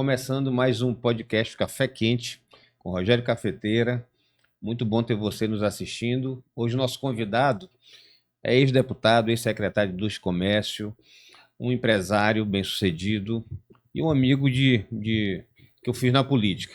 começando mais um podcast Café Quente com Rogério Cafeteira. Muito bom ter você nos assistindo. Hoje o nosso convidado é ex-deputado, ex-secretário de Indústria e Comércio, um empresário bem-sucedido e um amigo que eu fiz na política.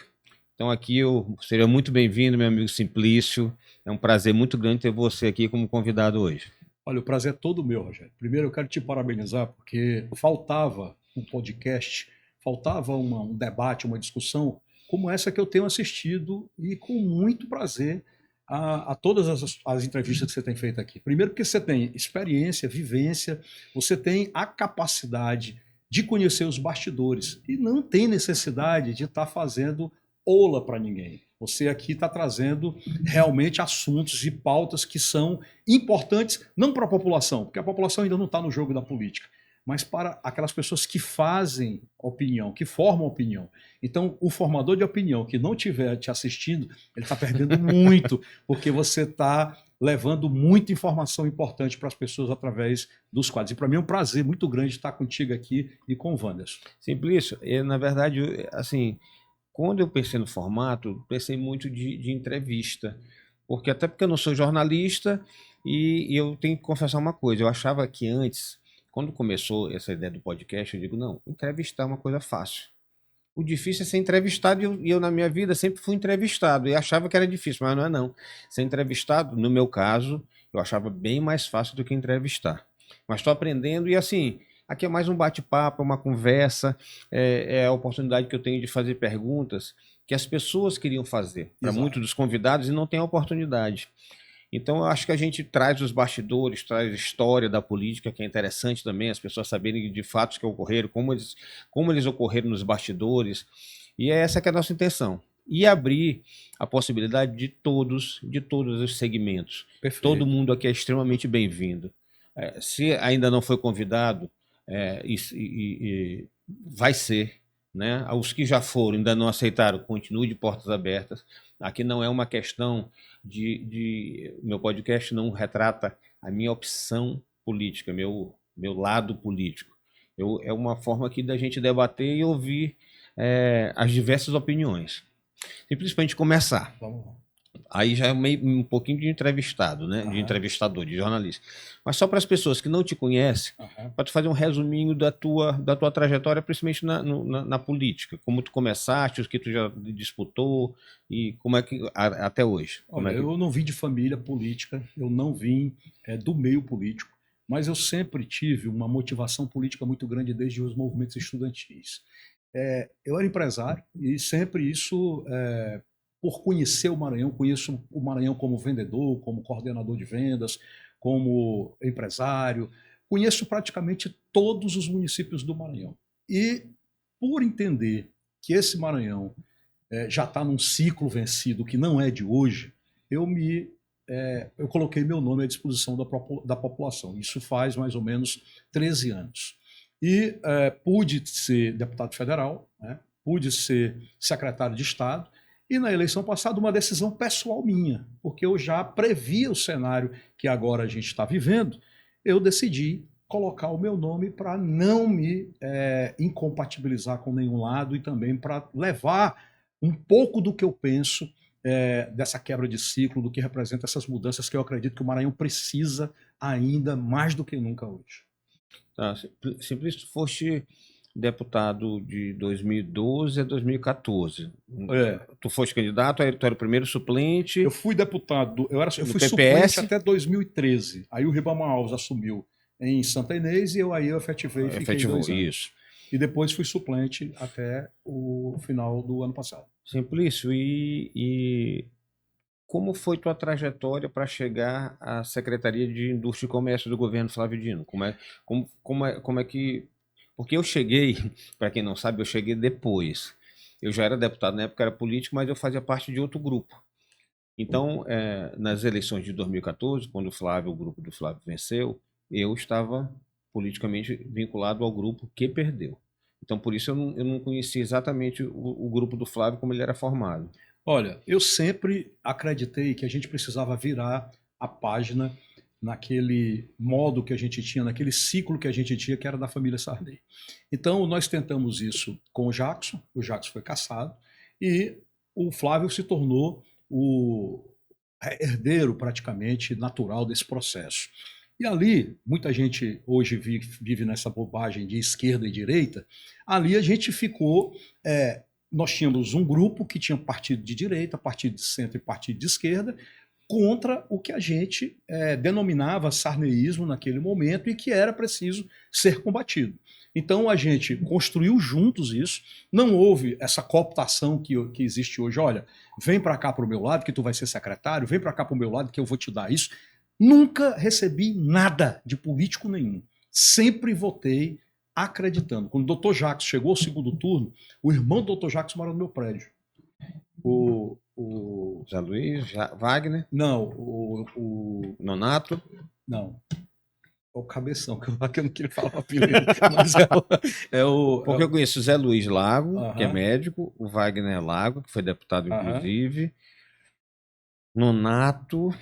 Então aqui eu seria muito bem-vindo, meu amigo Simplício. É um prazer muito grande ter você aqui como convidado hoje. Olha, o prazer é todo meu, Rogério. Primeiro eu quero te parabenizar porque faltava um podcast, faltava um debate, uma discussão como essa que eu tenho assistido e com muito prazer a todas as entrevistas que você tem feito aqui. Primeiro porque você tem experiência, vivência, você tem a capacidade de conhecer os bastidores e não tem necessidade de estar fazendo ola para ninguém. Você aqui está trazendo realmente assuntos e pautas que são importantes, não para a população, porque a população ainda não está no jogo da política, mas para aquelas pessoas que fazem opinião, que formam opinião. Então, o formador de opinião que não estiver te assistindo, ele está perdendo muito, porque você está levando muita informação importante para as pessoas através dos quadros. E para mim é um prazer muito grande estar contigo aqui e com o Wanderson. Simplício, na verdade, assim, quando eu pensei no formato, pensei muito de entrevista, porque eu não sou jornalista e eu tenho que confessar uma coisa, eu achava que antes, quando começou essa ideia do podcast, eu digo, não, entrevistar é uma coisa fácil. O difícil é ser entrevistado e eu na minha vida sempre fui entrevistado e achava que era difícil, mas não é não. Ser entrevistado, no meu caso, eu achava bem mais fácil do que entrevistar. Mas estou aprendendo e assim, aqui é mais um bate-papo, uma conversa, é a oportunidade que eu tenho de fazer perguntas que as pessoas queriam fazer para muitos Exato. dos convidados e não tem a oportunidade. Então, eu acho que a gente traz os bastidores, traz a história da política, que é interessante também, as pessoas saberem de fatos que ocorreram, como eles ocorreram nos bastidores, e é essa que é a nossa intenção. E abrir a possibilidade de todos os segmentos. Todo Perfeito. mundo aqui é extremamente bem-vindo. Se ainda não foi convidado, vai ser, né? Os que já foram, ainda não aceitaram, continue de portas abertas. Aqui não é uma questão meu podcast não retrata a minha opção política, meu lado político. É uma forma aqui da gente debater e ouvir as diversas opiniões. Simplesmente começar. Vamos lá. Aí já é um pouquinho de entrevistado, né? De Aham, entrevistador, de jornalista. Mas só para as pessoas que não te conhecem, aham. para tu fazer um resuminho da tua trajetória, principalmente na política. Como tu começaste, os que tu já disputou e como é que até hoje. Como Olha, é que... eu não vim de família política, eu não vim do meio político, mas eu sempre tive uma motivação política muito grande desde os movimentos estudantis. Eu era empresário e sempre isso, por conhecer o Maranhão, conheço o Maranhão como vendedor, como coordenador de vendas, como empresário, conheço praticamente todos os municípios do Maranhão. E por entender que esse Maranhão já está num ciclo vencido que não é de hoje, eu coloquei meu nome à disposição da população. Isso faz mais ou menos 13 anos. E pude ser deputado federal, né? Pude ser secretário de Estado, e na eleição passada uma decisão pessoal minha, porque eu já previa o cenário que agora a gente está vivendo, eu decidi colocar o meu nome para não me incompatibilizar com nenhum lado e também para levar um pouco do que eu penso dessa quebra de ciclo, do que representa essas mudanças que eu acredito que o Maranhão precisa ainda mais do que nunca hoje. Tá, Simplício, tu foste deputado de 2012 a 2014. É, Tu foste candidato, aí tu era o primeiro eu suplente fui deputado, eu no fui suplente PPS, até 2013. Aí o Ribamar Alves assumiu em Santa Inês e eu efetivei e fiquei efetivou 2 anos. isso. E depois fui suplente até o final do ano passado. Simplício, e como foi tua trajetória para chegar à Secretaria de Indústria e Comércio do governo Flávio Dino? Como é que... Porque eu cheguei, para quem não sabe, eu cheguei depois. Eu já era deputado na época, era político, mas eu fazia parte de outro grupo. Então, nas eleições de 2014, quando o grupo do Flávio venceu, eu estava politicamente vinculado ao grupo que perdeu. Então, por isso eu não conhecia exatamente o grupo do Flávio como ele era formado. Olha, eu sempre acreditei que a gente precisava virar a página naquele modo que a gente tinha, naquele ciclo que a gente tinha, que era da família Sarney. Então, nós tentamos isso com o Jackson foi cassado, e o Flávio se tornou o herdeiro praticamente natural desse processo. E ali, muita gente hoje vive nessa bobagem de esquerda e direita, ali a gente ficou. Nós tínhamos um grupo que tinha partido de direita, partido de centro e partido de esquerda, contra o que a gente denominava sarneísmo naquele momento e que era preciso ser combatido. Então a gente construiu juntos isso, não houve essa cooptação que existe hoje. Olha, vem para cá para o meu lado que tu vai ser secretário, vem para cá para o meu lado que eu vou te dar isso. Nunca recebi nada de político nenhum. Sempre votei acreditando. Quando o doutor Jacques chegou ao segundo turno, o irmão do doutor Jacques mora no meu prédio. O Zé Luiz, Wagner? Não, Nonato? Não. É o Cabeção, que eu não queria falar o apelido, mas Porque eu conheço o Zé Luiz Lago, que é médico, o Wagner Lago, que foi deputado, inclusive, Nonato...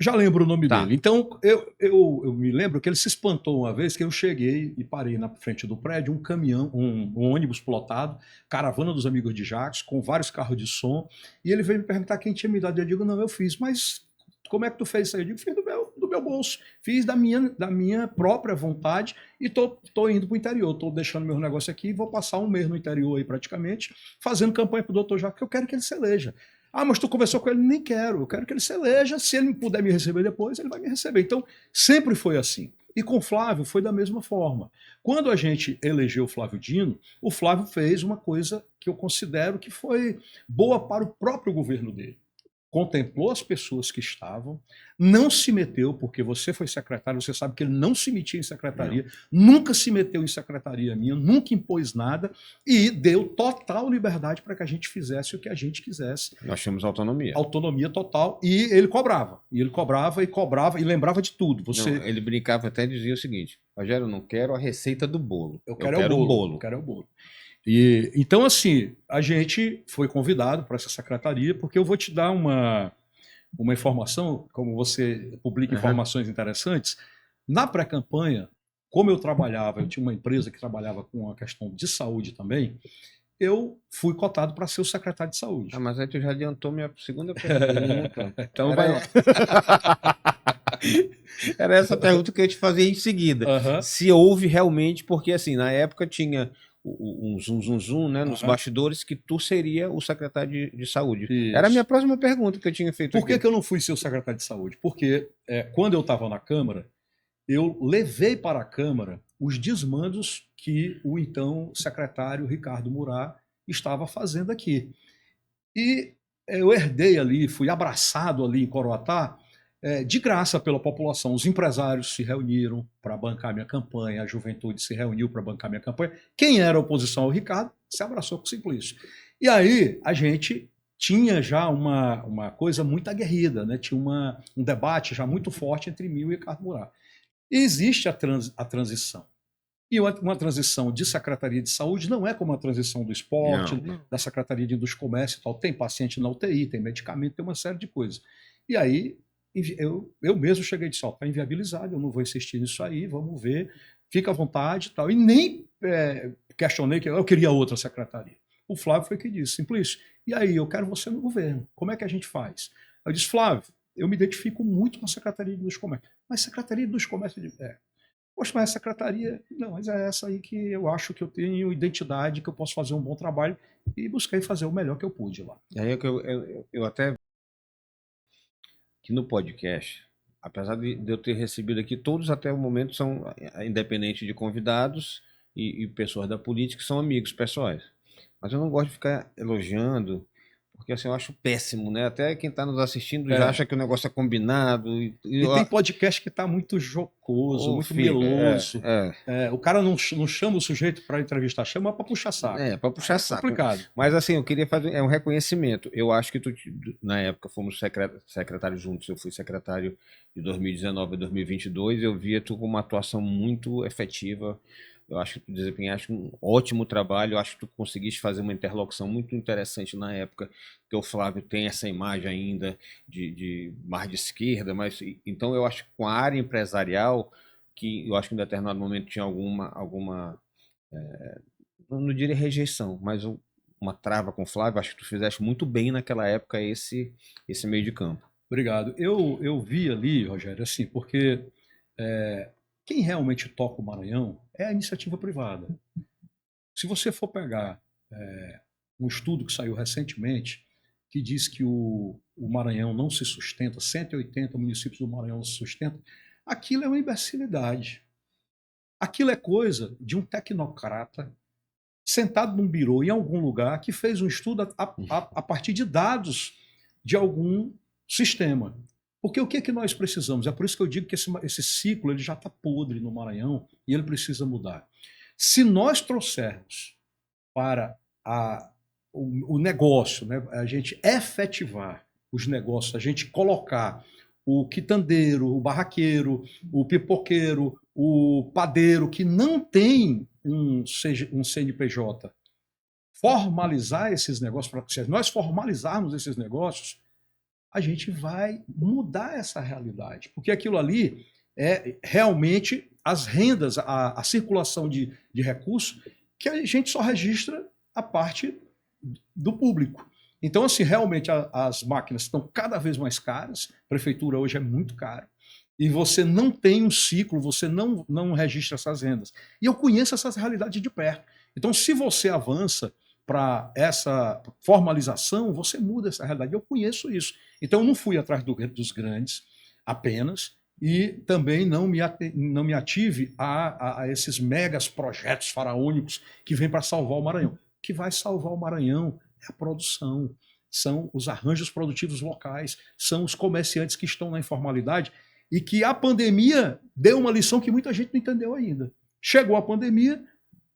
Já lembro o nome dele. Então, eu me lembro que ele se espantou uma vez que eu cheguei e parei na frente do prédio um caminhão, um ônibus plotado, caravana dos amigos de Jacques, com vários carros de som, e ele veio me perguntar quem tinha me dado. Eu digo, não, eu fiz, mas como é que tu fez isso aí? Eu digo, fiz do meu bolso, fiz da minha própria vontade e tô indo para o interior, tô deixando meu negócio aqui e vou passar um mês no interior aí praticamente, fazendo campanha pro doutor Jacques, que eu quero que ele se eleja. Ah, mas tu conversou com ele? Nem quero. Eu quero que ele se eleja. Se ele puder me receber depois, ele vai me receber. Então, sempre foi assim. E com o Flávio foi da mesma forma. Quando a gente elegeu o Flávio Dino, o Flávio fez uma coisa que eu considero que foi boa para o próprio governo dele. Contemplou as pessoas que estavam, não se meteu, porque você foi secretário, você sabe que ele não se metia em secretaria, nunca se meteu em secretaria minha, nunca impôs nada e deu total liberdade para que a gente fizesse o que a gente quisesse. Nós tínhamos autonomia. Autonomia total, e ele cobrava. E ele cobrava e lembrava de tudo. Você... Não, ele brincava até e dizia o seguinte: Rogério, eu não quero a receita do bolo. Eu quero o bolo. Eu quero o bolo. E, então, assim, a gente foi convidado para essa secretaria, porque eu vou te dar uma informação, como você publica informações interessantes. Na pré-campanha, como eu tinha uma empresa que trabalhava com a questão de saúde também, eu fui cotado para ser o secretário de saúde. Ah, mas aí tu já adiantou minha segunda pergunta. Então vai lá. Era essa pergunta que eu ia te fazer em seguida. Se houve realmente, porque assim, na época tinha um zoom, né, nos bastidores, que tu seria o secretário de saúde. Isso. Era a minha próxima pergunta que eu tinha feito. Por que eu não fui ser o secretário de saúde? Porque quando eu estava na Câmara, eu levei para a Câmara os desmandos que o então secretário Ricardo Murat estava fazendo aqui. E eu herdei ali, fui abraçado ali em Coroatá, de graça pela população. Os empresários se reuniram para bancar minha campanha, a juventude se reuniu para bancar minha campanha. Quem era oposição ao Ricardo se abraçou com o Simplício. E aí a gente tinha já uma coisa muito aguerrida, né? Tinha um debate já muito forte entre mim e o Ricardo Murat. E existe a transição. E uma transição de Secretaria de Saúde não é como a transição do esporte, não. Da Secretaria de Indústria e Comércio e tal. Tem paciente na UTI, tem medicamento, tem uma série de coisas. E aí eu mesmo cheguei e disse, está inviabilizado, eu não vou insistir nisso aí, vamos ver, fica à vontade e tal. E nem questionei que eu queria outra secretaria. O Flávio foi que disse, Simplício, e aí, eu quero você no governo, como é que a gente faz? Eu disse, Flávio, eu me identifico muito com a Secretaria de Indústria e Comércio. Mas Secretaria de Indústria e Comércio... Poxa, mas a secretaria... Não, mas é essa aí que eu acho que eu tenho identidade, que eu posso fazer um bom trabalho, e busquei fazer o melhor que eu pude lá. E aí eu até... que no podcast, apesar de eu ter recebido aqui, todos até o momento são, independente de convidados e pessoas da política, são amigos pessoais. Mas eu não gosto de ficar elogiando, porque assim, eu acho péssimo, né? Até quem está nos assistindo já acha que o negócio é combinado. E tem podcast que está muito jocoso, muito meloso. O cara não chama o sujeito para entrevistar, chama para puxar saco. Para puxar saco. Complicado. Mas assim, eu queria fazer um reconhecimento. Eu acho que tu, na época, fomos secretários juntos. Eu fui secretário de 2019 a 2022. Eu via tu com uma atuação muito efetiva, Eu acho que tu desempenhaste um ótimo trabalho, eu acho que tu conseguiste fazer uma interlocução muito interessante na época, que o Flávio tem essa imagem ainda de mais de esquerda, mas então eu acho que com a área empresarial, que eu acho que em determinado momento tinha alguma não diria rejeição, mas uma trava com o Flávio, acho que tu fizeste muito bem naquela época esse meio de campo. Obrigado. Eu vi ali, Rogério, assim, porque é, quem realmente toca o Maranhão é a iniciativa privada. Se você for pegar um estudo que saiu recentemente, que diz que o Maranhão não se sustenta, 180 municípios do Maranhão não se sustentam, aquilo é uma imbecilidade. Aquilo é coisa de um tecnocrata sentado num birô em algum lugar que fez um estudo a partir de dados de algum sistema. Porque o que é que nós precisamos? É por isso que eu digo que esse ciclo ele já está podre no Maranhão e ele precisa mudar. Se nós trouxermos para o negócio, né, a gente efetivar os negócios, a gente colocar o quitandeiro, o barraqueiro, o pipoqueiro, o padeiro que não tem um CNPJ, formalizar esses negócios, se nós formalizarmos esses negócios, a gente vai mudar essa realidade, porque aquilo ali é realmente as rendas, a circulação de recursos, que a gente só registra a parte do público. Então, assim, realmente as máquinas estão cada vez mais caras, a prefeitura hoje é muito cara, e você não tem um ciclo, você não registra essas rendas. E eu conheço essas realidades de perto. Então, se você avança para essa formalização, você muda essa realidade. Eu conheço isso. Então, eu não fui atrás dos grandes apenas, e também não me ative a esses megas projetos faraônicos que vêm para salvar o Maranhão. O que vai salvar o Maranhão é a produção, são os arranjos produtivos locais, são os comerciantes que estão na informalidade e que a pandemia deu uma lição que muita gente não entendeu ainda. Chegou a pandemia,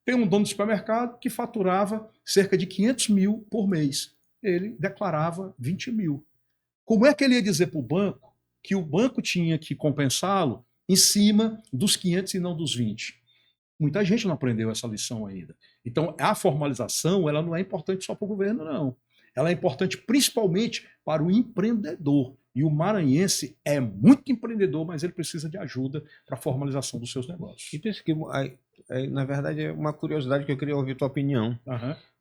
tem um dono de supermercado que faturava cerca de 500 mil por mês. Ele declarava 20 mil. Como é que ele ia dizer para o banco que o banco tinha que compensá-lo em cima dos 500 e não dos 20? Muita gente não aprendeu essa lição ainda. Então, a formalização ela não é importante só para o governo, não. Ela é importante principalmente para o empreendedor. E o maranhense é muito empreendedor, mas ele precisa de ajuda para a formalização dos seus negócios. E penso que, na verdade, é uma curiosidade que eu queria ouvir tua opinião,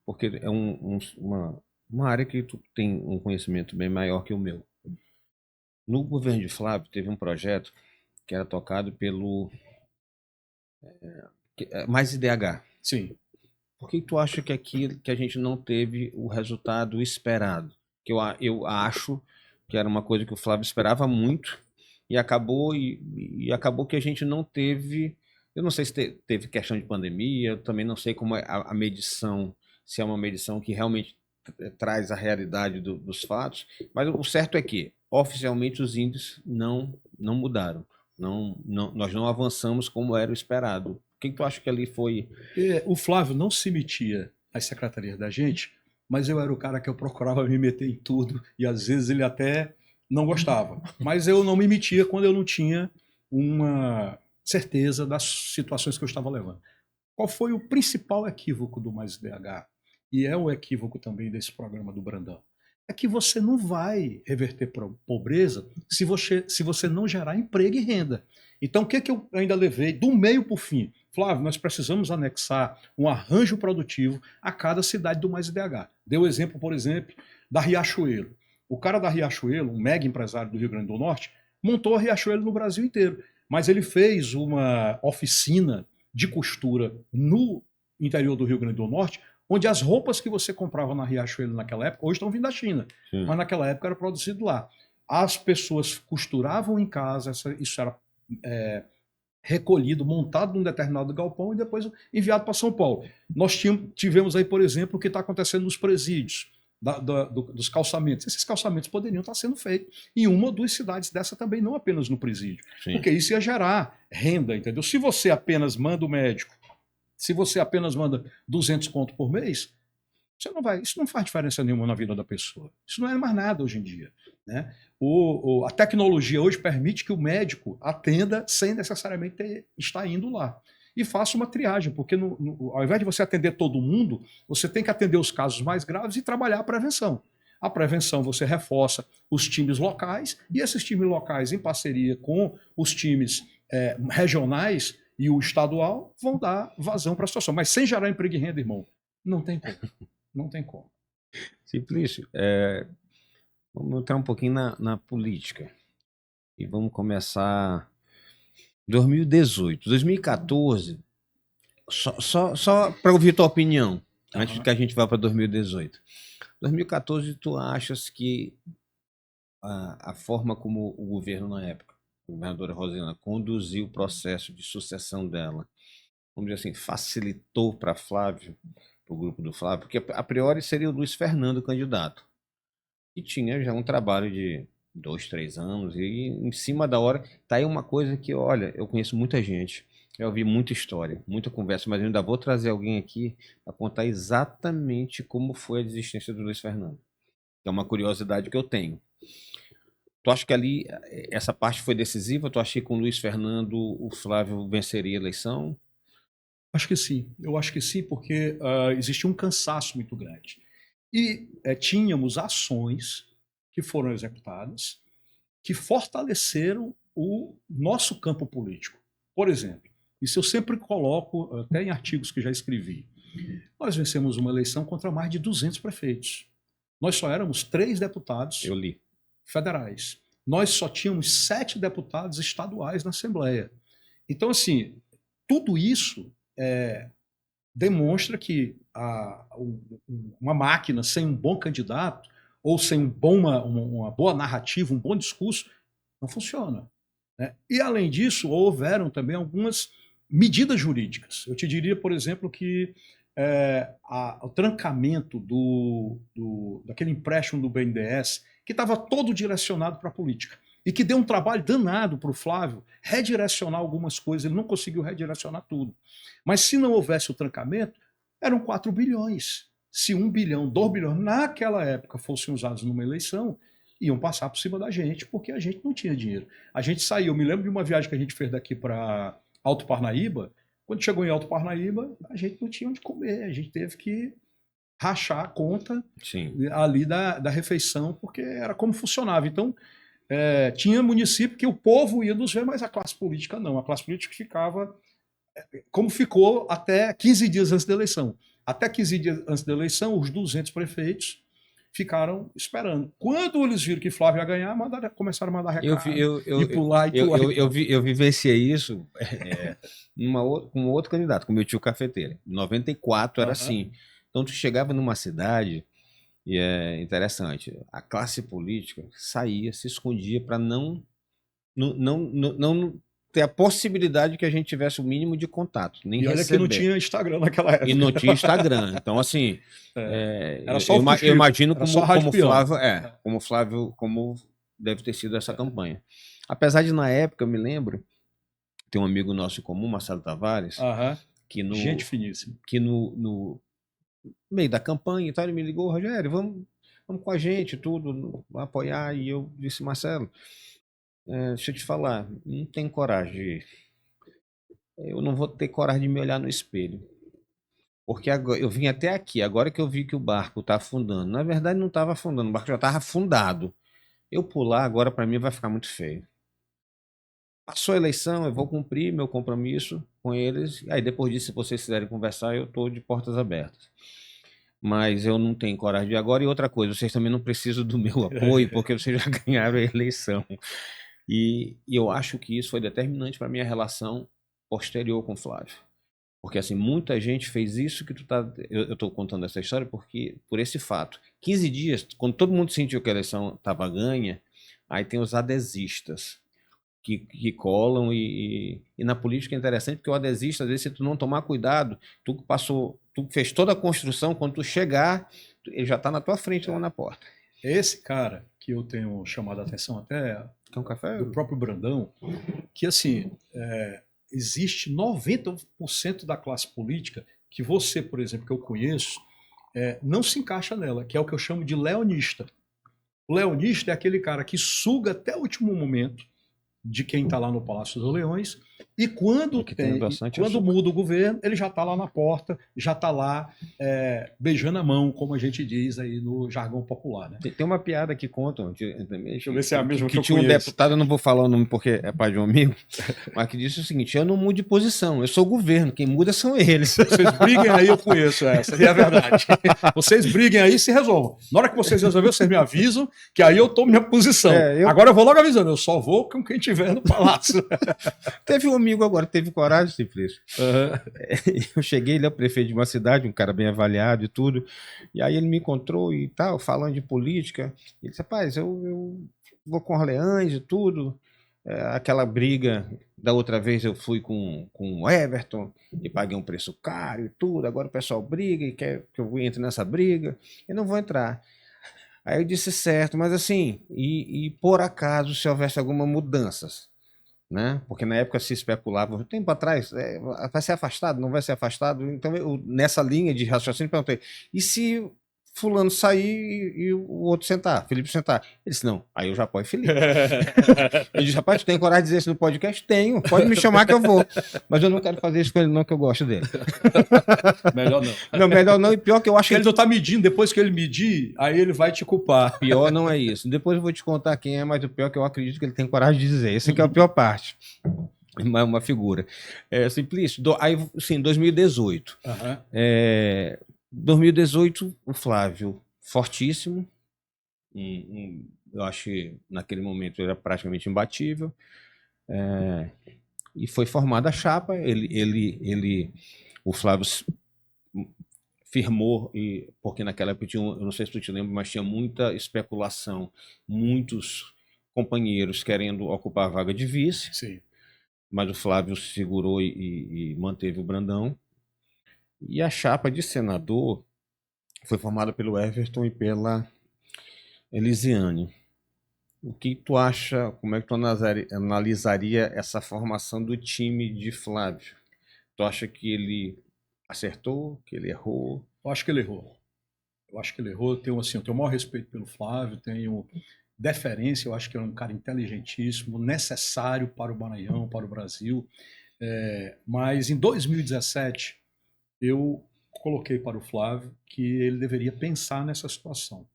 porque é uma área que tu tem um conhecimento bem maior que o meu. No governo de Flávio, teve um projeto que era tocado pelo Mais IDH. Sim. Por que tu acha que aqui que a gente não teve o resultado esperado? Que eu acho que era uma coisa que o Flávio esperava muito e acabou que a gente não teve. Eu não sei se teve questão de pandemia, eu também não sei como é a medição, se é uma medição que realmente traz a realidade dos fatos, mas o certo é que oficialmente os índices não mudaram, nós não avançamos como era o esperado. O que tu acha que ali foi? O Flávio não se metia às secretarias da gente, mas eu era o cara que eu procurava me meter em tudo e às vezes ele até não gostava. Mas eu não me metia quando eu não tinha uma certeza das situações que eu estava levando. Qual foi o principal equívoco do Mais DH? E é o equívoco também desse programa do Brandão. É que você não vai reverter pobreza se você não gerar emprego e renda. Então, o que eu ainda levei do meio para o fim? Flávio, nós precisamos anexar um arranjo produtivo a cada cidade do Mais IDH. Deu exemplo, por exemplo, da Riachuelo. O cara da Riachuelo, um mega empresário do Rio Grande do Norte, montou a Riachuelo no Brasil inteiro. Mas ele fez uma oficina de costura no interior do Rio Grande do Norte, onde as roupas que você comprava na Riachuelo naquela época, hoje estão vindo da China, sim, mas naquela época era produzido lá. As pessoas costuravam em casa, isso era recolhido, montado num determinado galpão e depois enviado para São Paulo. Nós tivemos aí, por exemplo, o que está acontecendo nos presídios, dos calçamentos. Esses calçamentos poderiam estar sendo feitos em uma ou duas cidades dessa também, não apenas no presídio. Sim. Porque isso ia gerar renda, entendeu? Se você apenas manda o médico, se você apenas manda 200 conto por mês, isso não faz diferença nenhuma na vida da pessoa. Isso não é mais nada hoje em dia, né? A tecnologia hoje permite que o médico atenda sem necessariamente estar indo lá. e faça uma triagem, porque ao invés de você atender todo mundo, você tem que atender os casos mais graves e trabalhar a prevenção. A prevenção você reforça os times locais, e esses times locais, em parceria com os times regionais e o estadual, vão dar vazão para a situação. Mas sem gerar emprego e renda, irmão, não tem como. Não tem como. Simplício, vamos entrar um pouquinho na política. E vamos começar 2018. 2014, só para ouvir tua opinião, antes que a gente vá para 2018. 2014, tu achas que a forma como o governo na época, a governadora Rosana, conduziu o processo de sucessão dela, vamos dizer assim, facilitou para Flávio, para o grupo do Flávio, porque a priori seria o Luiz Fernando o candidato, e tinha já um trabalho de 2, 3 anos, e em cima da hora, tá aí uma coisa que, olha, eu conheço muita gente, eu ouvi muita história, muita conversa, mas eu ainda vou trazer alguém aqui para contar exatamente como foi a desistência do Luiz Fernando. É uma curiosidade que eu tenho. Tu acha que ali essa parte foi decisiva? Tu acha que com o Luiz Fernando o Flávio venceria a eleição? Acho que sim. Eu acho que sim, porque existia um cansaço muito grande. E tínhamos ações que foram executadas que fortaleceram o nosso campo político. Por exemplo, isso eu sempre coloco, até em artigos que já escrevi, nós vencemos uma eleição contra mais de 200 prefeitos. Nós só éramos 3 deputados Eu li. federais. Nós só tínhamos 7 deputados estaduais na Assembleia. Então, assim, tudo isso demonstra que uma máquina sem um bom candidato ou sem uma boa narrativa, um bom discurso, não funciona. Né? E, além disso, houveram também algumas medidas jurídicas. Eu te diria, por exemplo, que o trancamento daquele empréstimo do BNDES, que estava todo direcionado para a política, e que deu um trabalho danado para o Flávio redirecionar algumas coisas, ele não conseguiu redirecionar tudo. Mas se não houvesse o trancamento, eram 4 bilhões. Se 1 bilhão, 2 bilhões, naquela época fossem usados numa eleição, iam passar por cima da gente, porque a gente não tinha dinheiro. A gente saiu, eu me lembro de uma viagem que a gente fez daqui para Alto Parnaíba. Quando chegou em Alto Parnaíba, a gente não tinha onde comer, a gente teve que rachar a conta ali da refeição, porque era como funcionava. Então, tinha município que o povo ia nos ver, mas a classe política não. A classe política ficava como ficou até 15 dias antes da eleição. Até 15 dias antes da eleição, os 200 prefeitos ficaram esperando. Quando eles viram que Flávio ia ganhar, começaram a mandar recado e pular. Eu vivenciei isso com outro candidato, com meu tio Cafeteiro. Em 94 era assim. Então tu chegava numa cidade, e é interessante, a classe política saía, se escondia para não ter a possibilidade que a gente tivesse o mínimo de contato, nem olha receber. Que não tinha Instagram naquela época. E não tinha Instagram. Então, assim, era só eu imagino como Flávio, como deve ter sido essa campanha. Apesar de, na época, eu me lembro, tem um amigo nosso em comum, Marcelo Tavares, que gente finíssima. Que no meio da campanha e tal, ele me ligou, Rogério, vamos com a gente, tudo, apoiar. E eu disse, Marcelo, deixa eu te falar, não tenho coragem de ir. Eu não vou ter coragem de me olhar no espelho. Porque agora, eu vim até aqui, agora que eu vi que o barco está afundando. Na verdade, não estava afundando, o barco já estava afundado. Eu pular agora, para mim, vai ficar muito feio. Passou a eleição, eu vou cumprir meu compromisso com eles. Aí, depois disso, se vocês quiserem conversar, eu estou de portas abertas. Mas eu não tenho coragem de ir agora. E outra coisa, vocês também não precisam do meu apoio, porque vocês já ganharam a eleição. E eu acho que isso foi determinante para a minha relação posterior com o Flávio. Porque, assim, muita gente fez isso que tu tá... Eu estou contando essa história por esse fato. 15 dias, quando todo mundo sentiu que a eleição estava ganha, aí tem os adesistas que colam e na política é interessante porque o adesista, às vezes, se tu não tomar cuidado, tu fez toda a construção, quando tu chegar, ele já está na tua frente lá na porta. Esse cara que eu tenho chamado a atenção até do próprio Brandão, que, assim... existe 90% da classe política que você, por exemplo, que eu conheço, não se encaixa nela, que é o que eu chamo de leonista. O leonista é aquele cara que suga até o último momento de quem está lá no Palácio dos Leões E quando, quando muda o governo, ele já está lá na porta, já está lá beijando a mão, como a gente diz aí no jargão popular. Né? Tem uma piada que contam, deixa eu ver se é a mesma que tinha um deputado, eu não vou falar o nome porque é pai de um amigo, mas que disse o seguinte: eu não mudo de posição, eu sou o governo, quem muda são eles. Vocês briguem aí, eu conheço essa, e é verdade. Vocês briguem aí e se resolvam. Na hora que vocês resolverem, vocês me avisam, que aí eu tomo minha posição. Agora eu vou logo avisando, eu só vou com quem tiver no palácio. Teve um amigo agora, teve coragem, Simplício. Eu cheguei, ele é o prefeito de uma cidade, um cara bem avaliado e tudo, e aí ele me encontrou e tal, falando de política. Ele disse: rapaz, eu vou com Orleans e tudo. Aquela briga da outra vez eu fui com o Everton e paguei um preço caro e tudo. Agora o pessoal briga e quer que eu entre nessa briga. Eu não vou entrar. Aí eu disse: certo, mas assim, e por acaso, se houvesse alguma mudanças, né? Porque na época se especulava, um tempo atrás, vai ser afastado, não vai ser afastado? Então, nessa linha de raciocínio, perguntei: e se fulano sair e o outro sentar, Felipe sentar? Ele disse: não, aí eu já apoio Felipe. Eu disse: rapaz, tu tem coragem de dizer isso no podcast? Tenho, pode me chamar que eu vou. Mas eu não quero fazer isso com ele não, que eu gosto dele. Melhor não. Não, melhor não, e pior que eu acho que ele não tá medindo, depois que ele medir, aí ele vai te culpar. Pior não é isso. Depois eu vou te contar quem é, mas o pior é que eu acredito que ele tem coragem de dizer. Essa aqui é a pior parte. Uma figura. Simplício, aí sim, 2018. 2018, o Flávio, fortíssimo. Eu acho que naquele momento era praticamente imbatível. E foi formada a chapa. O Flávio firmou, porque naquela época tinha, eu não sei se tu te lembra, mas tinha muita especulação, muitos companheiros querendo ocupar a vaga de vice. Sim. Mas o Flávio segurou e manteve o Brandão. E a chapa de senador foi formada pelo Everton e pela Elisiane. O que tu acha, como é que tu analisaria essa formação do time de Flávio? Tu acha que ele acertou, que ele errou? Eu acho que ele errou. Eu tenho o maior respeito pelo Flávio, tenho deferência, eu acho que é um cara inteligentíssimo, necessário para o Maranhão, para o Brasil. Mas em 2017, eu coloquei para o Flávio que ele deveria pensar nessa situação.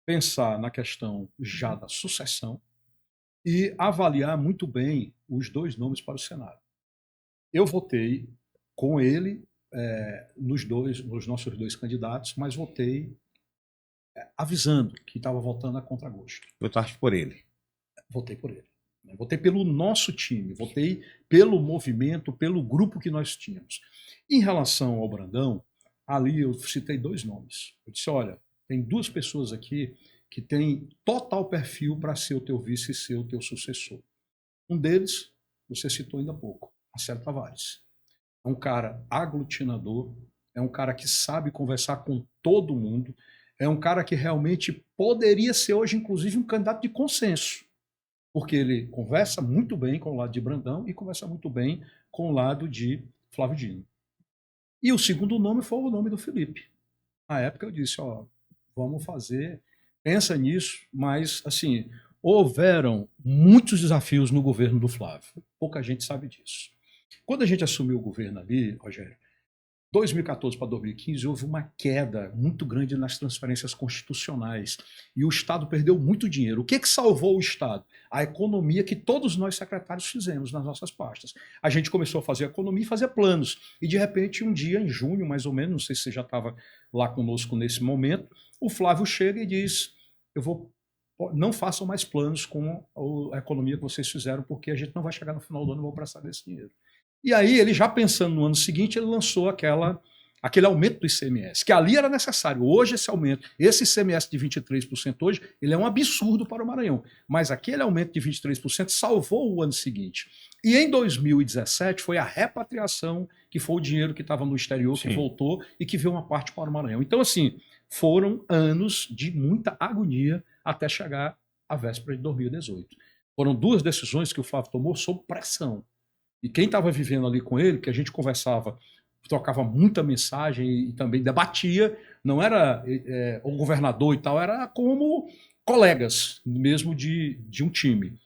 Pensar na questão já da sucessão e avaliar muito bem os dois nomes para o Senado. Eu votei com ele nos nossos dois candidatos, mas votei avisando que estava votando a contragosto. Votaste por ele? Votei por ele. Votei pelo nosso time, votei pelo movimento, pelo grupo que nós tínhamos. Em relação ao Brandão, ali eu citei dois nomes. Eu disse: olha, tem duas pessoas aqui que têm total perfil para ser o teu vice e ser o teu sucessor. Um deles, você citou ainda há pouco, Marcelo Tavares. É um cara aglutinador, é um cara que sabe conversar com todo mundo, é um cara que realmente poderia ser hoje, inclusive, um candidato de consenso, porque ele conversa muito bem com o lado de Brandão e conversa muito bem com o lado de Flávio Dino. E o segundo nome foi o nome do Felipe. Na época eu disse: vamos fazer, pensa nisso, mas assim, houveram muitos desafios no governo do Flávio, pouca gente sabe disso. Quando a gente assumiu o governo ali, Rogério, 2014 para 2015, houve uma queda muito grande nas transferências constitucionais e o Estado perdeu muito dinheiro. O que salvou o Estado? A economia que todos nós secretários fizemos nas nossas pastas. A gente começou a fazer economia e fazer planos. E de repente, um dia, em junho, mais ou menos, não sei se você já estava lá conosco nesse momento, o Flávio chega e diz: não façam mais planos com a economia que vocês fizeram, porque a gente não vai chegar no final do ano e vou prestar desse dinheiro. E aí, ele já pensando no ano seguinte, ele lançou aquele aumento do ICMS, que ali era necessário. Hoje, esse ICMS de 23% hoje, ele é um absurdo para o Maranhão. Mas aquele aumento de 23% salvou o ano seguinte. E em 2017 foi a repatriação, que foi o dinheiro que estava no exterior, Sim. que voltou e que veio uma parte para o Maranhão. Então, assim, foram anos de muita agonia até chegar à véspera de 2018. Foram duas decisões que o Flávio tomou sob pressão. E quem estava vivendo ali com ele, que a gente conversava, trocava muita mensagem e também debatia, não era o governador e tal, era como colegas mesmo de um time.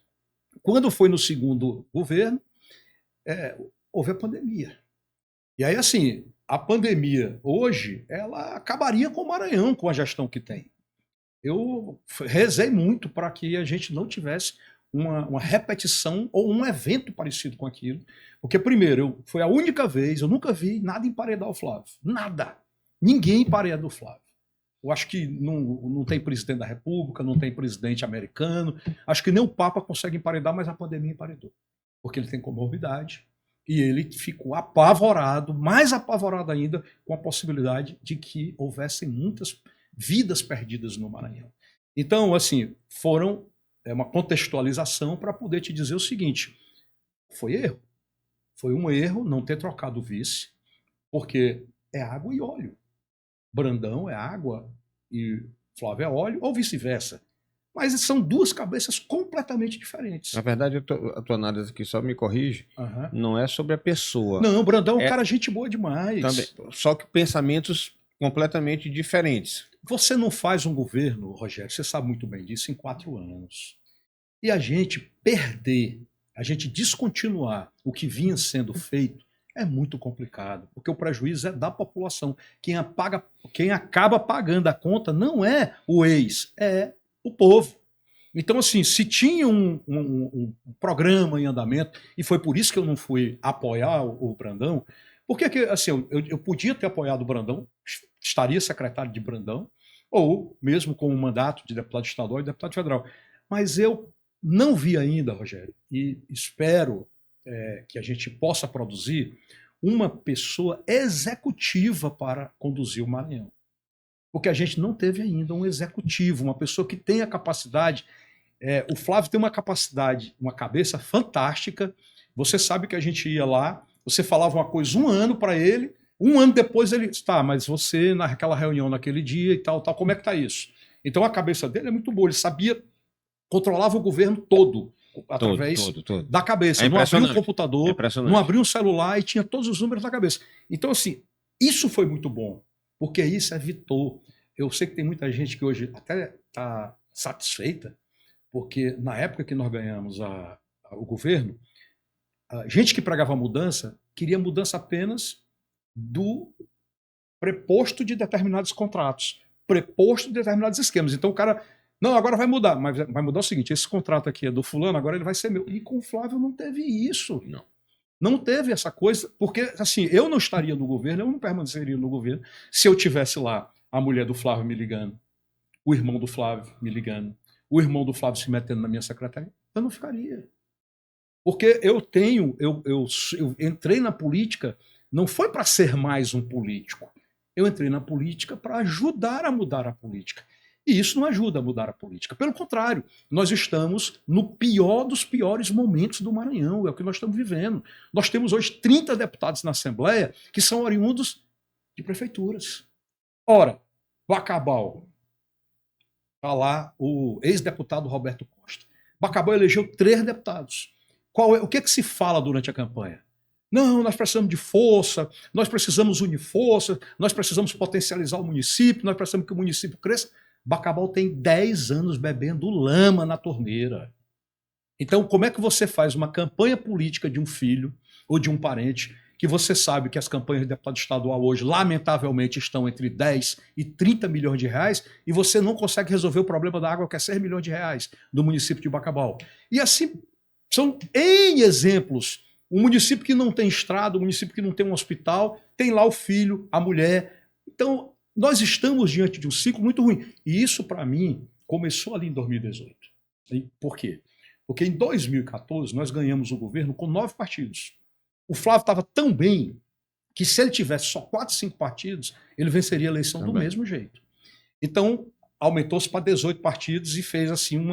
Quando foi no segundo governo, houve a pandemia. E aí, assim, a pandemia hoje, ela acabaria com o Maranhão, com a gestão que tem. Eu rezei muito para que a gente não tivesse uma repetição ou um evento parecido com aquilo. Porque, primeiro, foi a única vez, eu nunca vi nada emparedar o Flávio. Nada. Ninguém empareda o Flávio. Eu acho que não tem presidente da República, não tem presidente americano. Acho que nem o Papa consegue emparedar, mas a pandemia emparedou. Porque ele tem comorbidade e ele ficou apavorado, mais apavorado ainda, com a possibilidade de que houvessem muitas vidas perdidas no Maranhão. Então, assim, foram uma contextualização para poder te dizer o seguinte: foi erro. Foi um erro não ter trocado o vice, porque é água e óleo. Brandão é água e Flávio é óleo, ou vice-versa. Mas são duas cabeças completamente diferentes. Na verdade, a tua análise aqui só me corrige, não é sobre a pessoa. Não, o Brandão é um cara gente boa demais. Também, só que pensamentos completamente diferentes. Você não faz um governo, Rogério, você sabe muito bem disso, em 4 anos. E a gente perder, a gente descontinuar o que vinha sendo feito é muito complicado, porque o prejuízo é da população. Quem acaba pagando a conta não é o ex, é o povo. Então, assim, se tinha um programa em andamento, e foi por isso que eu não fui apoiar o Brandão, porque assim, eu podia ter apoiado o Brandão, estaria secretário de Brandão, ou mesmo com um mandato de deputado estadual e deputado federal. Mas eu não vi ainda, Rogério, e espero que a gente possa produzir uma pessoa executiva para conduzir o Maranhão. Porque a gente não teve ainda um executivo, uma pessoa que tenha capacidade. O Flávio tem uma capacidade, uma cabeça fantástica. Você sabe que a gente ia lá, você falava uma coisa um ano para ele, um ano depois ele, tá, mas você naquela reunião naquele dia e tal, como é que tá isso? Então a cabeça dele é muito boa, ele sabia, controlava o governo todo através da cabeça. Não abria um computador, não abria um celular e tinha todos os números na cabeça. Então, assim, isso foi muito bom, porque isso evitou. Eu sei que tem muita gente que hoje até está satisfeita, porque na época que nós ganhamos o governo, a gente que pregava mudança queria mudança apenas do preposto de determinados contratos, preposto de determinados esquemas. Então o cara, não, agora vai mudar, mas vai mudar o seguinte: esse contrato aqui é do fulano, agora ele vai ser meu. E com o Flávio não teve isso. Não teve essa coisa, porque assim, eu não estaria no governo, eu não permaneceria no governo se eu tivesse lá a mulher do Flávio me ligando, o irmão do Flávio me ligando, o irmão do Flávio se metendo na minha secretaria. Eu não ficaria. Porque eu entrei na política, não foi para ser mais um político. Eu entrei na política para ajudar a mudar a política. E isso não ajuda a mudar a política. Pelo contrário, nós estamos no pior dos piores momentos do Maranhão, é o que nós estamos vivendo. Nós temos hoje 30 deputados na Assembleia que são oriundos de prefeituras. Ora, Bacabal, está lá o ex-deputado Roberto Costa. Bacabal elegeu 3 deputados. O que se fala durante a campanha? Não, nós precisamos de força, nós precisamos unir força, nós precisamos potencializar o município, nós precisamos que o município cresça. Bacabal tem 10 anos bebendo lama na torneira. Então, como é que você faz uma campanha política de um filho ou de um parente, que você sabe que as campanhas de deputado estadual hoje, lamentavelmente, estão entre 10 e 30 milhões de reais, e você não consegue resolver o problema da água, que é 6 milhões de reais, do município de Bacabal? E assim, são N exemplos. Um município que não tem estrada, um município que não tem um hospital, tem lá o filho, a mulher. Então, nós estamos diante de um ciclo muito ruim. E isso, para mim, começou ali em 2018. E por quê? Porque em 2014 nós ganhamos o governo com 9 partidos. O Flávio estava tão bem que se ele tivesse só 4, 5 partidos, ele venceria a eleição do mesmo jeito. Então, aumentou-se para 18 partidos e fez assim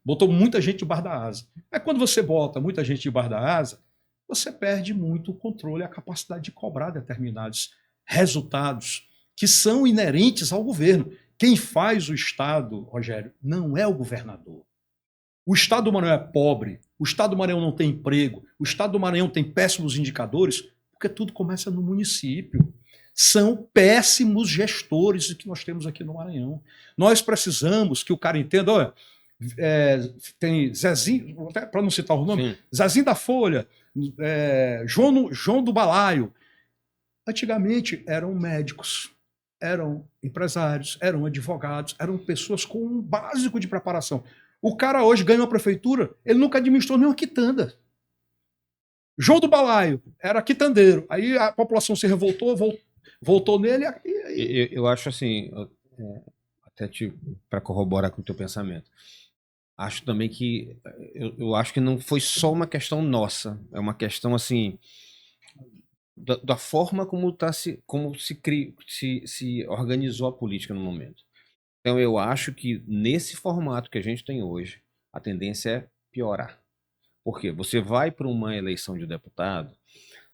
botou muita gente debaixo da asa. Aí quando você bota muita gente debaixo da asa, você perde muito o controle e a capacidade de cobrar determinados resultados que são inerentes ao governo. Quem faz o Estado, Rogério, não é o governador. O Estado do Maranhão é pobre, o Estado do Maranhão não tem emprego, o Estado do Maranhão tem péssimos indicadores, porque tudo começa no município. São péssimos gestores que nós temos aqui no Maranhão. Nós precisamos que o cara entenda, olha, tem Zezinho, para não citar o nome, Sim. Zezinho da Folha, João do Balaio. Antigamente eram médicos, eram empresários, eram advogados, eram pessoas com um básico de preparação. O cara hoje ganha uma prefeitura, ele nunca administrou nenhuma quitanda. João do Balaio era quitandeiro. Aí a população se revoltou, voltou nele. Eu acho assim, até para corroborar com o teu pensamento, acho também que eu acho que não foi só uma questão nossa, é uma questão assim da forma como se organizou a política no momento. Então eu acho que nesse formato que a gente tem hoje, a tendência é piorar. Por quê? Você vai para uma eleição de deputado,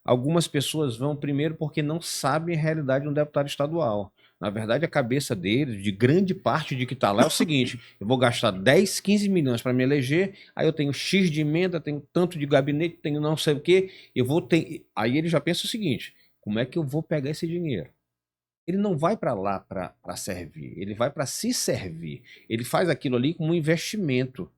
algumas pessoas vão primeiro porque não sabem a realidade de um deputado estadual. Na verdade, a cabeça deles, de grande parte de que está lá, é o seguinte: eu vou gastar 10, 15 milhões para me eleger, aí eu tenho X de emenda, tenho tanto de gabinete, tenho não sei o quê, eu vou ter. Aí ele já pensa o seguinte: como é que eu vou pegar esse dinheiro? Ele não vai para lá para servir, ele vai para se servir. Ele faz aquilo ali como um investimento,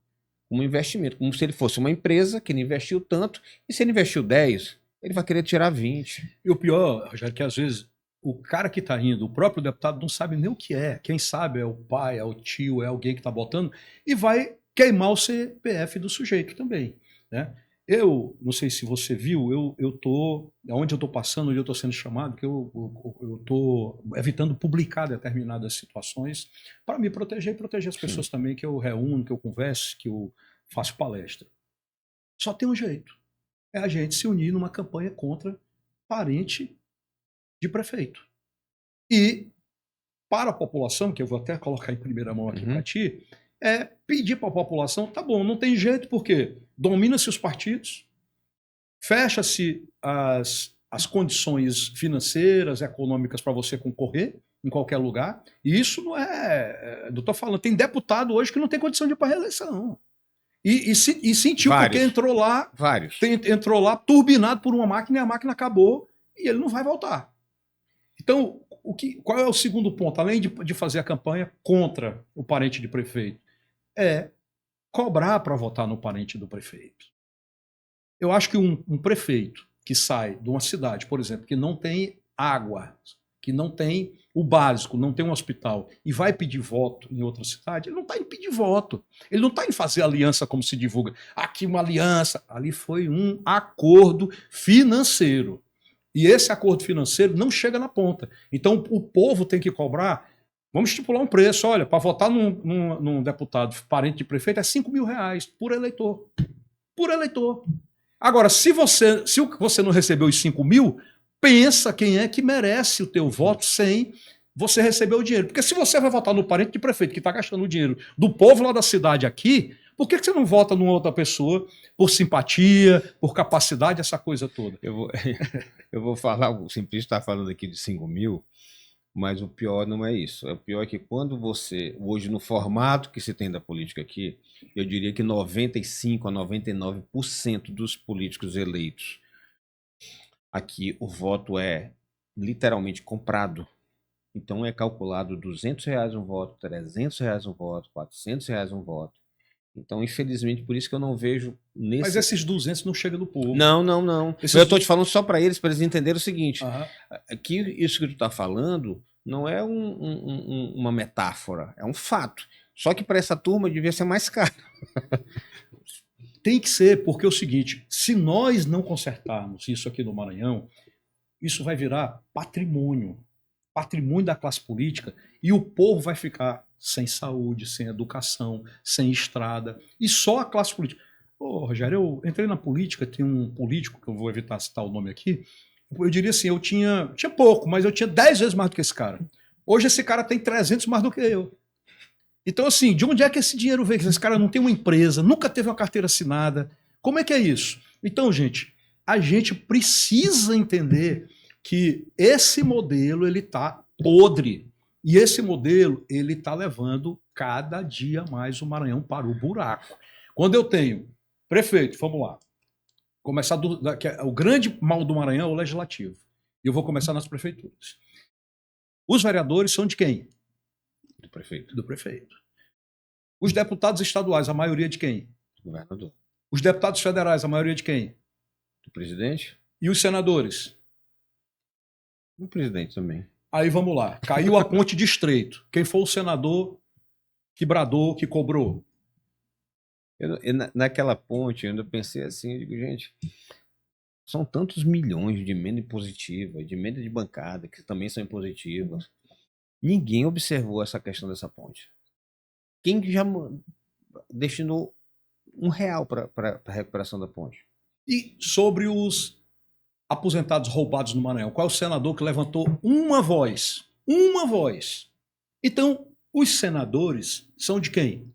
como se ele fosse uma empresa que ele investiu tanto, e se ele investiu 10, ele vai querer tirar 20. E o pior, Rogério, que às vezes o cara que está indo, o próprio deputado, não sabe nem o que é. Quem sabe é o pai, é o tio, é alguém que está botando, e vai queimar o CPF do sujeito também, né? Eu não sei se você viu, eu tô, onde eu estou passando, onde eu estou sendo chamado, que eu estou evitando publicar determinadas situações para me proteger e proteger as pessoas Sim. também que eu reúno, que eu converso, que eu faço palestra. Só tem um jeito, é a gente se unir numa campanha contra parente de prefeito. E para a população, que eu vou até colocar em primeira mão aqui para ti, é pedir para a população, tá bom, não tem jeito, porque domina-se os partidos, fecha-se as condições financeiras, econômicas para você concorrer em qualquer lugar, e isso não estou falando, tem deputado hoje que não tem condição de ir para a reeleição. E sentiu porque entrou lá turbinado por uma máquina e a máquina acabou e ele não vai voltar. Então, qual é o segundo ponto? Além de fazer a campanha contra o parente de prefeito, é cobrar para votar no parente do prefeito. Eu acho que um prefeito que sai de uma cidade, por exemplo, que não tem água, que não tem o básico, não tem um hospital, e vai pedir voto em outra cidade, ele não está em pedir voto. Ele não está em fazer aliança como se divulga. Aqui uma aliança. Ali foi um acordo financeiro. E esse acordo financeiro não chega na ponta. Então o povo tem que cobrar. Vamos estipular um preço. Olha, para votar num deputado parente de prefeito é R$5.000 por eleitor. Por eleitor. Agora, se você não recebeu os 5 mil, pensa quem é que merece o teu voto sem você receber o dinheiro. Porque se você vai votar no parente de prefeito que está gastando o dinheiro do povo lá da cidade aqui, por que você não vota numa outra pessoa por simpatia, por capacidade, essa coisa toda? Eu vou falar, o Simplício está falando aqui de 5 mil, mas o pior não é isso. O pior é que quando você, hoje no formato que se tem da política aqui, eu diria que 95 a 99% dos políticos eleitos aqui, o voto é literalmente comprado. Então é calculado R$200 um voto, R$300 um voto, R$400 um voto. Então, infelizmente, por isso que eu não vejo nesse... Mas esses 200 não chegam no povo. Não. Eu estou te falando só para eles entenderem o seguinte, que isso que tu está falando não é uma metáfora, é um fato. Só que para essa turma devia ser mais caro. Tem que ser, porque é o seguinte, se nós não consertarmos isso aqui no Maranhão, isso vai virar patrimônio da classe política, e o povo vai ficar sem saúde, sem educação, sem estrada, e só a classe política. Ô, Rogério, eu entrei na política, tem um político, que eu vou evitar citar o nome aqui, eu diria assim, eu tinha pouco, mas eu tinha 10 vezes mais do que esse cara. Hoje esse cara tem 300 mais do que eu. Então, assim, de onde é que esse dinheiro veio? Esse cara não tem uma empresa, nunca teve uma carteira assinada. Como é que é isso? Então, gente, a gente precisa entender que esse modelo ele está podre. E esse modelo ele está levando cada dia mais o Maranhão para o buraco. Quando eu tenho prefeito, vamos lá, começar o grande mal do Maranhão é o legislativo. E eu vou começar nas prefeituras. Os vereadores são de quem? Do prefeito. Do prefeito. Os deputados estaduais, a maioria de quem? Governador. Os deputados federais, a maioria de quem? Do presidente? E os senadores? Do presidente também. Aí vamos lá. Caiu a ponte de Estreito. Quem foi o senador que bradou, que cobrou? Naquela ponte, eu ainda pensei assim, eu digo, gente, são tantos milhões de emenda impositiva, de emenda de bancada, que também são impositivas. Ninguém observou essa questão dessa ponte. Quem já destinou R$ 1 para a recuperação da ponte? E sobre os aposentados roubados no Maranhão, qual é o senador que levantou uma voz? Uma voz. Então, os senadores são de quem?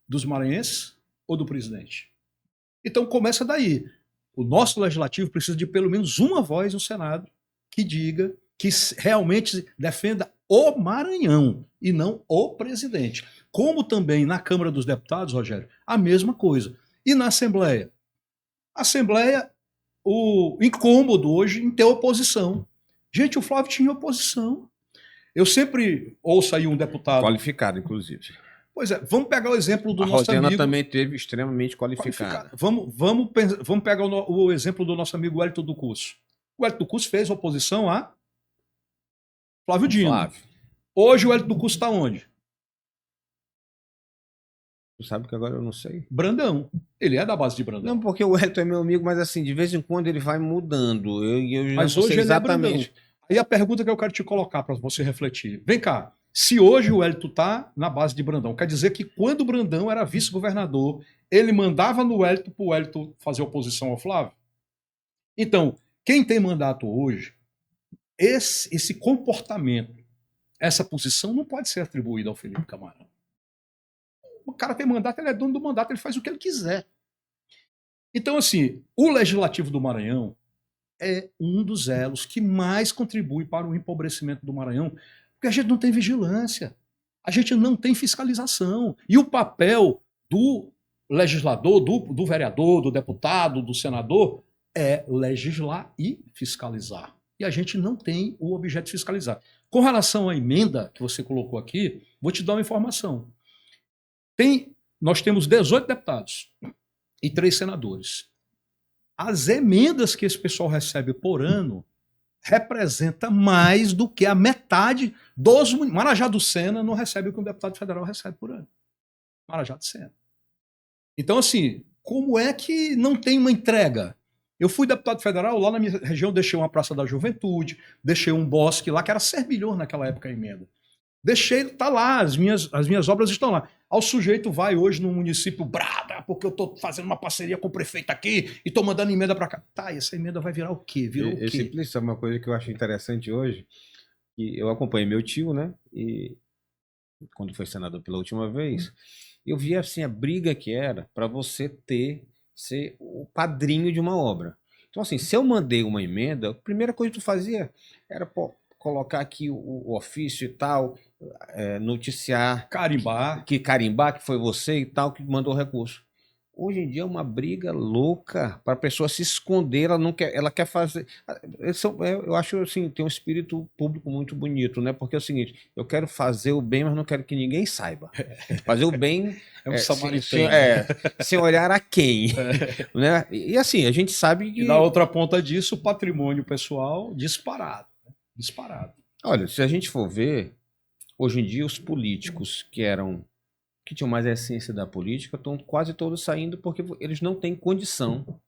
Dos maranhenses ou do presidente? Então começa daí. O nosso legislativo precisa de pelo menos uma voz no Senado que diga, que realmente defenda o Maranhão e não o presidente. Como também na Câmara dos Deputados, Rogério, a mesma coisa. E na Assembleia? A Assembleia, o incômodo hoje em ter oposição. Gente, o Flávio tinha oposição. Eu sempre ouço aí um deputado... Qualificado, inclusive. Pois é, vamos pegar o exemplo do a nosso Rosiana amigo... também teve extremamente qualificada. Vamos pegar o exemplo do nosso amigo Wellington do Curso. O Wellington do Curso fez oposição a Flávio Dino. Flávio. Hoje o Wellington do Curso está onde? Tu sabe que agora eu não sei. Brandão. Ele é da base de Brandão. Não, porque o Wellington é meu amigo, mas assim, de vez em quando ele vai mudando. Eu mas não hoje sei ele exatamente. É Brandão. Aí a pergunta que eu quero te colocar para você refletir. Vem cá. Se hoje o Wellington está na base de Brandão, quer dizer que quando o Brandão era vice-governador, ele mandava no Wellington para o Wellington fazer oposição ao Flávio? Então, quem tem mandato hoje, esse comportamento, essa posição não pode ser atribuída ao Felipe Camarão. O cara tem mandato, ele é dono do mandato, ele faz o que ele quiser. Então, assim, o Legislativo do Maranhão é um dos elos que mais contribui para o empobrecimento do Maranhão, porque a gente não tem vigilância, a gente não tem fiscalização. E o papel do legislador, do vereador, do deputado, do senador, é legislar e fiscalizar. E a gente não tem o objeto de fiscalizar. Com relação à emenda que você colocou aqui, vou te dar uma informação. Nós temos 18 deputados e 3 senadores. As emendas que esse pessoal recebe por ano representa mais do que a metade dos... Marajá do Sena não recebe o que um deputado federal recebe por ano. Marajá do Sena. Então, assim, como é que não tem uma entrega? Eu fui deputado federal, lá na minha região deixei uma Praça da Juventude, deixei um bosque lá, que era servidor naquela época a emenda. Deixei, tá lá, as minhas obras estão lá. Ao sujeito vai hoje no município brada, porque eu tô fazendo uma parceria com o prefeito aqui e tô mandando emenda para cá. Tá, e essa emenda vai virar o quê? Virou o quê? Simplesmente é uma coisa que eu acho interessante hoje, que eu acompanhei meu tio, né? E quando foi senador pela última vez, eu vi assim a briga que era para você ser o padrinho de uma obra. Então assim, se eu mandei uma emenda, a primeira coisa que tu fazia era colocar aqui o ofício e tal, noticiar, carimbar, que foi você e tal que mandou o recurso. Hoje em dia é uma briga louca para a pessoa se esconder, ela quer fazer. Eu acho assim, tem um espírito público muito bonito, né? Porque é o seguinte, eu quero fazer o bem, mas não quero que ninguém saiba. Fazer o bem sem olhar a quem. Né? E assim, a gente sabe que. E na outra ponta disso, o patrimônio pessoal disparado. Disparado. Olha, se a gente for ver, hoje em dia os políticos que tinham mais a essência da política estão quase todos saindo porque eles não têm condição,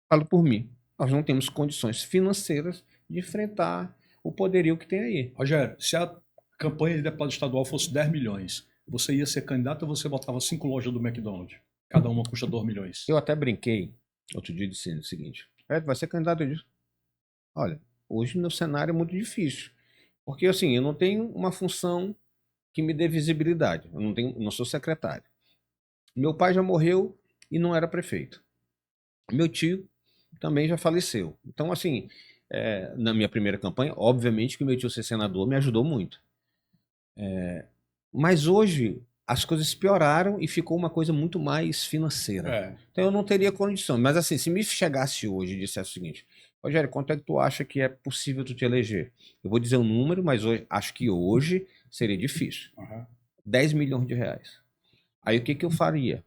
falo por mim, nós não temos condições financeiras de enfrentar o poderio que tem aí. Rogério, se a campanha de deputado estadual fosse 10 milhões, você ia ser candidato ou você botava 5 lojas do McDonald's? Cada uma custa 2 milhões. Eu até brinquei, outro dia disse o seguinte, vai ser candidato disso. Olha, hoje no cenário é muito difícil, porque assim, eu não tenho uma função que me dê visibilidade. Eu não sou secretário. Meu pai já morreu e não era prefeito. Meu tio também já faleceu. Então, assim, na minha primeira campanha, obviamente que o meu tio ser senador me ajudou muito. Mas hoje as coisas pioraram e ficou uma coisa muito mais financeira. Então eu não teria condição. Mas assim, se me chegasse hoje e dissesse o seguinte, Rogério, quanto é que tu acha que é possível tu te eleger? Eu vou dizer um número, mas hoje, acho que hoje seria difícil. 10 milhões de reais. Aí o que que eu faria?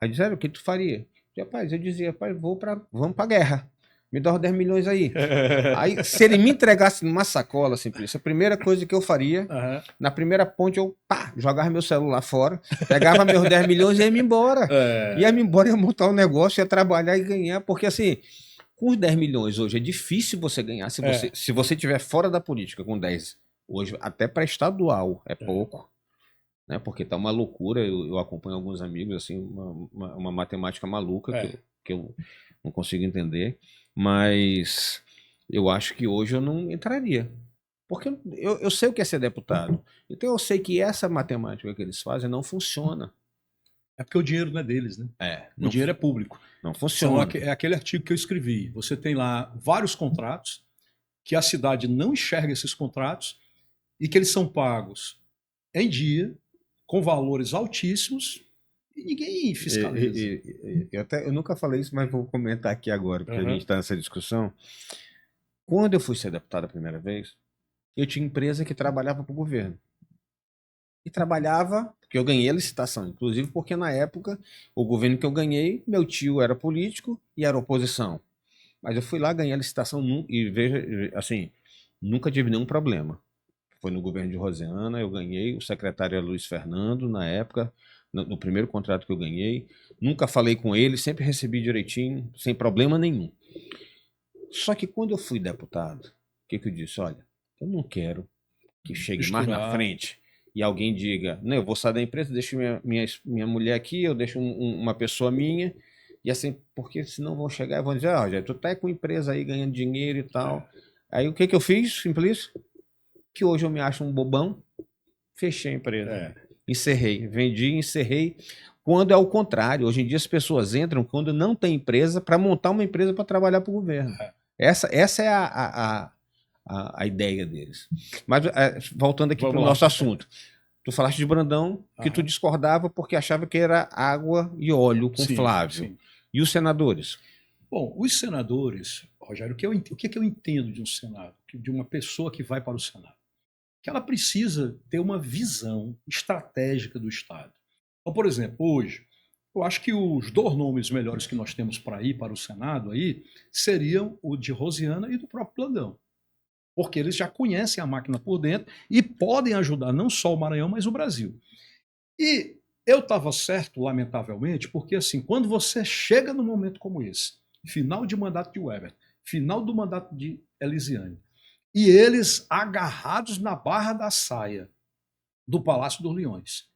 Aí disseram, o que tu faria? Rapaz, eu dizia, rapaz, vamos pra guerra. Me dá os 10 milhões aí. Aí, se ele me entregasse numa sacola, Simplício, a primeira coisa que eu faria, Aham. na primeira ponte, eu jogava meu celular fora, pegava meus 10 milhões e ia me embora. Ia me embora, ia montar um negócio, ia trabalhar e ganhar, porque assim, com os 10 milhões hoje é difícil você ganhar se você estiver fora da política com 10. Hoje, até para estadual, é pouco, né? Porque tá uma loucura. Eu acompanho alguns amigos, assim, uma matemática maluca que eu não consigo entender, mas eu acho que hoje eu não entraria. Porque eu sei o que é ser deputado. Então eu sei que essa matemática que eles fazem não funciona. É porque o dinheiro não é deles, né? O dinheiro é público. Não funciona. É aquele artigo que eu escrevi. Você tem lá vários contratos que a cidade não enxerga esses contratos e que eles são pagos em dia, com valores altíssimos, e ninguém fiscaliza. Eu nunca falei isso, mas vou comentar aqui agora, porque a gente está nessa discussão. Quando eu fui ser deputado a primeira vez, eu tinha empresa que trabalhava para o governo. E trabalhava, porque eu ganhei a licitação, inclusive porque na época, o governo que eu ganhei, meu tio era político e era oposição. Mas eu fui lá, ganhei a licitação e veja, assim, nunca tive nenhum problema. Foi no governo de Rosiana, eu ganhei, o secretário era Luiz Fernando, na época, no primeiro contrato que eu ganhei. Nunca falei com ele, sempre recebi direitinho, sem problema nenhum. Só que quando eu fui deputado, o que eu disse? Olha, eu não quero que chegue mais na frente e alguém diga, não, eu vou sair da empresa, deixo minha mulher aqui, eu deixo uma pessoa minha, e assim, porque senão vão chegar e vão dizer, ó, tu tá com empresa aí ganhando dinheiro e tal. Aí o que eu fiz, Simplício? Que hoje eu me acho um bobão, fechei a empresa. Encerrei, vendi, encerrei. Quando é o contrário, hoje em dia as pessoas entram quando não tem empresa para montar uma empresa para trabalhar para o governo. Essa é a ideia deles. Mas voltando aqui para o nosso assunto. Tu falaste de Brandão, que tu discordava porque achava que era água e óleo com Flávio. Sim. E os senadores? Bom, os senadores, Rogério, o que é que eu entendo de um Senado? De uma pessoa que vai para o Senado? Que ela precisa ter uma visão estratégica do Estado. Então, por exemplo, hoje, eu acho que os dois nomes melhores que nós temos para ir para o Senado aí seriam o de Rosiana e do próprio Brandão. Porque eles já conhecem a máquina por dentro e podem ajudar não só o Maranhão, mas o Brasil. E eu estava certo, lamentavelmente, porque assim, quando você chega num momento como esse, final de mandato de Weber, final do mandato de Elisiane, e eles agarrados na barra da saia do Palácio dos Leões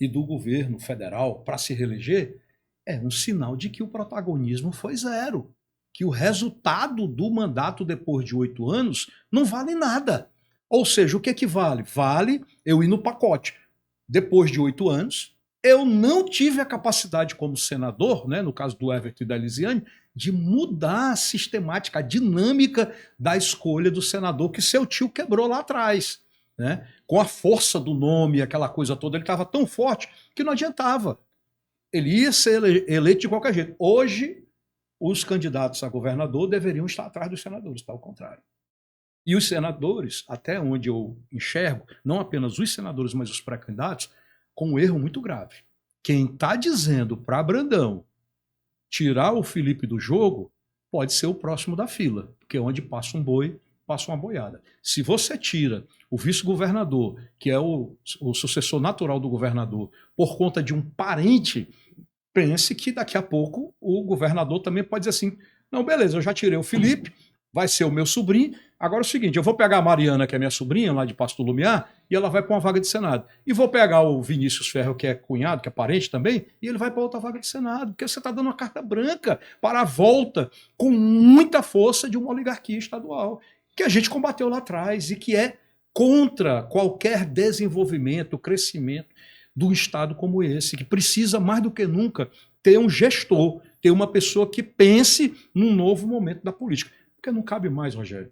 e do governo federal para se reeleger, é um sinal de que o protagonismo foi zero. Que o resultado do mandato depois de 8 anos não vale nada. Ou seja, o que é que vale? Vale eu ir no pacote. Depois de 8 anos, eu não tive a capacidade como senador, né, no caso do Everton e da Elisiane, de mudar a sistemática, a dinâmica da escolha do senador que seu tio quebrou lá atrás. Né? Com a força do nome, aquela coisa toda, ele estava tão forte que não adiantava. Ele ia ser eleito de qualquer jeito. Hoje, os candidatos a governador deveriam estar atrás dos senadores, está ao contrário. E os senadores, até onde eu enxergo, não apenas os senadores, mas os pré-candidatos, com um erro muito grave. Quem está dizendo para Brandão tirar o Felipe do jogo pode ser o próximo da fila, porque onde passa um boi, passa uma boiada. Se você tira o vice-governador, que é o sucessor natural do governador, por conta de um parente, pense que daqui a pouco o governador também pode dizer assim, não, beleza, eu já tirei o Felipe, vai ser o meu sobrinho, agora é o seguinte, eu vou pegar a Mariana, que é minha sobrinha, lá de Pasto do Lumiar, e ela vai para uma vaga de Senado. E vou pegar o Vinícius Ferro, que é cunhado, que é parente também, e ele vai para outra vaga de Senado, porque você está dando uma carta branca para a volta com muita força de uma oligarquia estadual, que a gente combateu lá atrás e que é contra qualquer desenvolvimento, crescimento de um Estado como esse, que precisa mais do que nunca ter um gestor, ter uma pessoa que pense num novo momento da política. Porque não cabe mais, Rogério.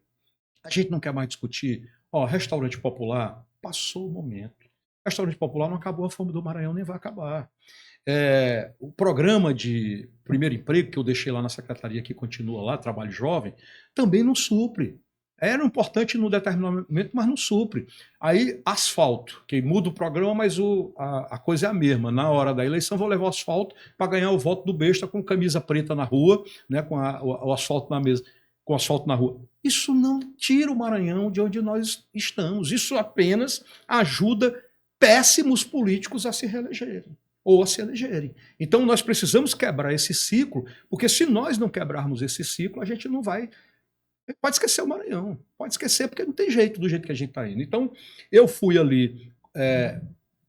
A gente não quer mais discutir, restaurante popular, passou o momento. Restaurante popular não acabou, a fome do Maranhão nem vai acabar. O programa de primeiro emprego que eu deixei lá na secretaria, que continua lá, Trabalho Jovem, também não supre. Era importante no determinado momento, mas não supre. Aí, asfalto, que muda o programa, mas a coisa é a mesma. Na hora da eleição, vou levar o asfalto para ganhar o voto do besta com camisa preta na rua, né, com o asfalto na mesa, com asfalto na rua. Isso não tira o Maranhão de onde nós estamos. Isso apenas ajuda péssimos políticos a se reelegerem ou a se elegerem. Então, nós precisamos quebrar esse ciclo, porque se nós não quebrarmos esse ciclo, a gente não vai. Pode esquecer o Maranhão, pode esquecer, porque não tem jeito do jeito que a gente está indo. Então, eu fui ali,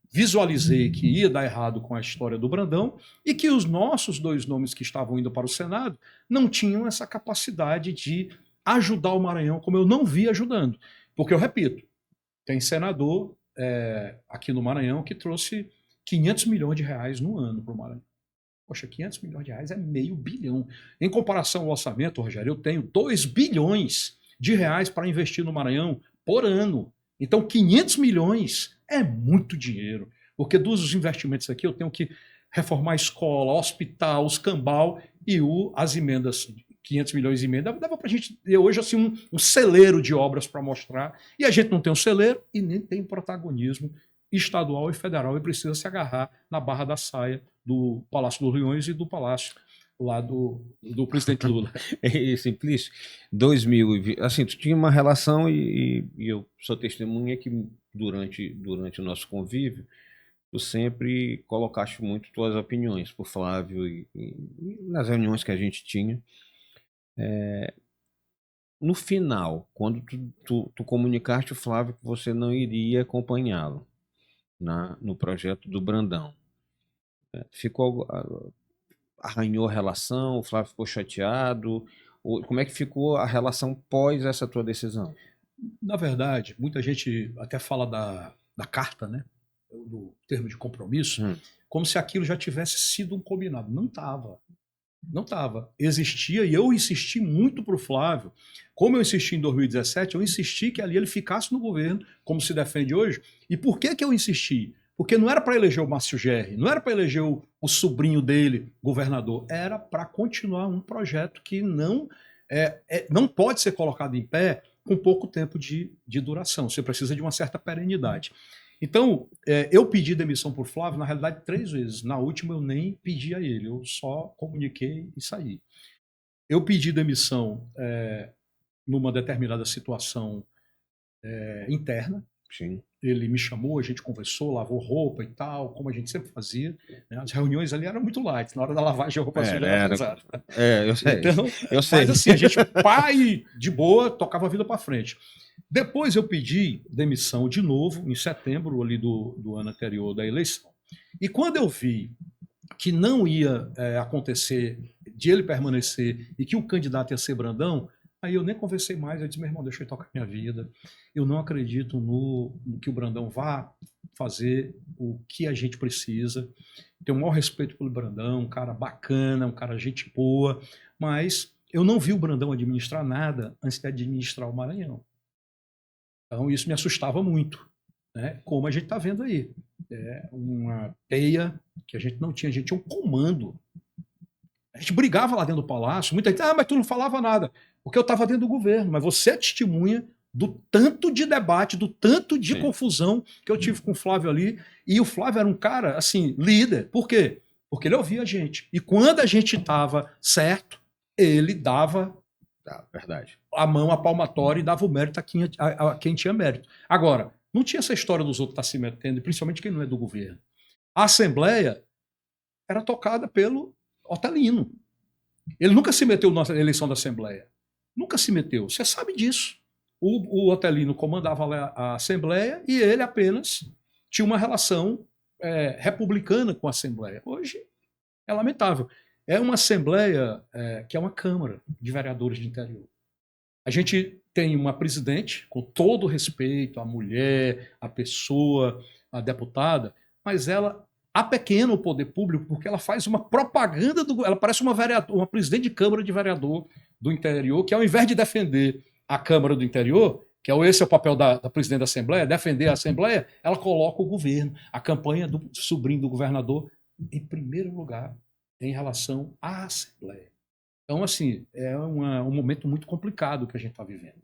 visualizei que ia dar errado com a história do Brandão e que os nossos dois nomes que estavam indo para o Senado não tinham essa capacidade de ajudar o Maranhão como eu não vi ajudando. Porque, eu repito, tem senador aqui no Maranhão que trouxe 500 milhões de reais no ano para o Maranhão. Poxa, 500 milhões de reais é meio bilhão. Em comparação ao orçamento, Rogério, eu tenho 2 bilhões de reais para investir no Maranhão por ano. Então, 500 milhões é muito dinheiro. Porque dos investimentos aqui eu tenho que reformar a escola, hospital, os cambal e as emendas. 500 milhões e meio. Dava para a gente ter hoje assim, um celeiro de obras para mostrar. E a gente não tem um celeiro e nem tem protagonismo estadual e federal e precisa se agarrar na barra da saia do Palácio dos Leões e do Palácio lá do presidente Lula. Simplício, 2020, assim, tu tinha uma relação e eu sou testemunha que durante o nosso convívio, tu sempre colocaste muito tuas opiniões por Flávio e nas reuniões que a gente tinha. No final, quando tu comunicaste o Flávio que você não iria acompanhá-lo no projeto do Brandão, ficou arranhou a relação, o Flávio ficou chateado, como é que ficou a relação pós essa tua decisão? Na verdade, muita gente até fala da carta, né, do termo de compromisso, como se aquilo já tivesse sido um combinado. Não estava. Não estava. Existia, e eu insisti muito para o Flávio. Como eu insisti em 2017, eu insisti que ali ele ficasse no governo, como se defende hoje. E por que eu insisti? Porque não era para eleger o Márcio Gerri, não era para eleger o sobrinho dele, governador. Era para continuar um projeto que não pode ser colocado em pé com pouco tempo de duração. Você precisa de uma certa perenidade. Então, eu pedi demissão por Flávio, na realidade, 3 vezes. Na última, eu nem pedi a ele, eu só comuniquei e saí. Eu pedi demissão numa determinada situação interna. Sim. Ele me chamou, a gente conversou, lavou roupa e tal, como a gente sempre fazia. Né? As reuniões ali eram muito light, na hora da lavagem de roupa suja era pesado. Eu sei. Então, eu sei. Mas assim, a gente, pai de boa, tocava a vida para frente. Depois eu pedi demissão de novo, em setembro ali do ano anterior da eleição. E quando eu vi que não ia acontecer de ele permanecer e que o candidato ia ser Brandão, aí eu nem conversei mais, eu disse, meu irmão, deixa eu tocar minha vida. Eu não acredito no que o Brandão vá fazer o que a gente precisa. Tenho o maior respeito pelo Brandão, um cara bacana, um cara gente boa, mas eu não vi o Brandão administrar nada antes de administrar o Maranhão. Então isso me assustava muito, né? Como a gente está vendo aí. É uma teia que a gente não tinha, a gente tinha um comando. A gente brigava lá dentro do palácio, muita gente, mas tu não falava nada, porque eu estava dentro do governo, mas você é testemunha do tanto de debate, do tanto de confusão que eu tive com o Flávio ali, e o Flávio era um cara, assim, líder. Por quê? Porque ele ouvia a gente. E quando a gente estava certo, ele dava verdade. a mão à palmatória e dava o mérito a quem tinha mérito. Agora, não tinha essa história dos outros estar se metendo, principalmente quem não é do governo. A Assembleia era tocada pelo Otelino. Ele nunca se meteu na eleição da Assembleia. Nunca se meteu. Você sabe disso. O Otelino comandava a Assembleia e ele apenas tinha uma relação republicana com a Assembleia. Hoje é lamentável. É uma Assembleia que é uma Câmara de Vereadores de interior. A gente tem uma presidente, com todo respeito à mulher, à pessoa, à deputada, mas ela apequena o poder público porque ela faz uma propaganda, ela parece uma presidente de Câmara de Vereador do interior, que ao invés de defender a Câmara do interior, que esse é o papel da presidente da Assembleia, defender a Assembleia, ela coloca o governo, a campanha do sobrinho do governador, em primeiro lugar, em relação à Assembleia. Então, assim, é um momento muito complicado que a gente está vivendo.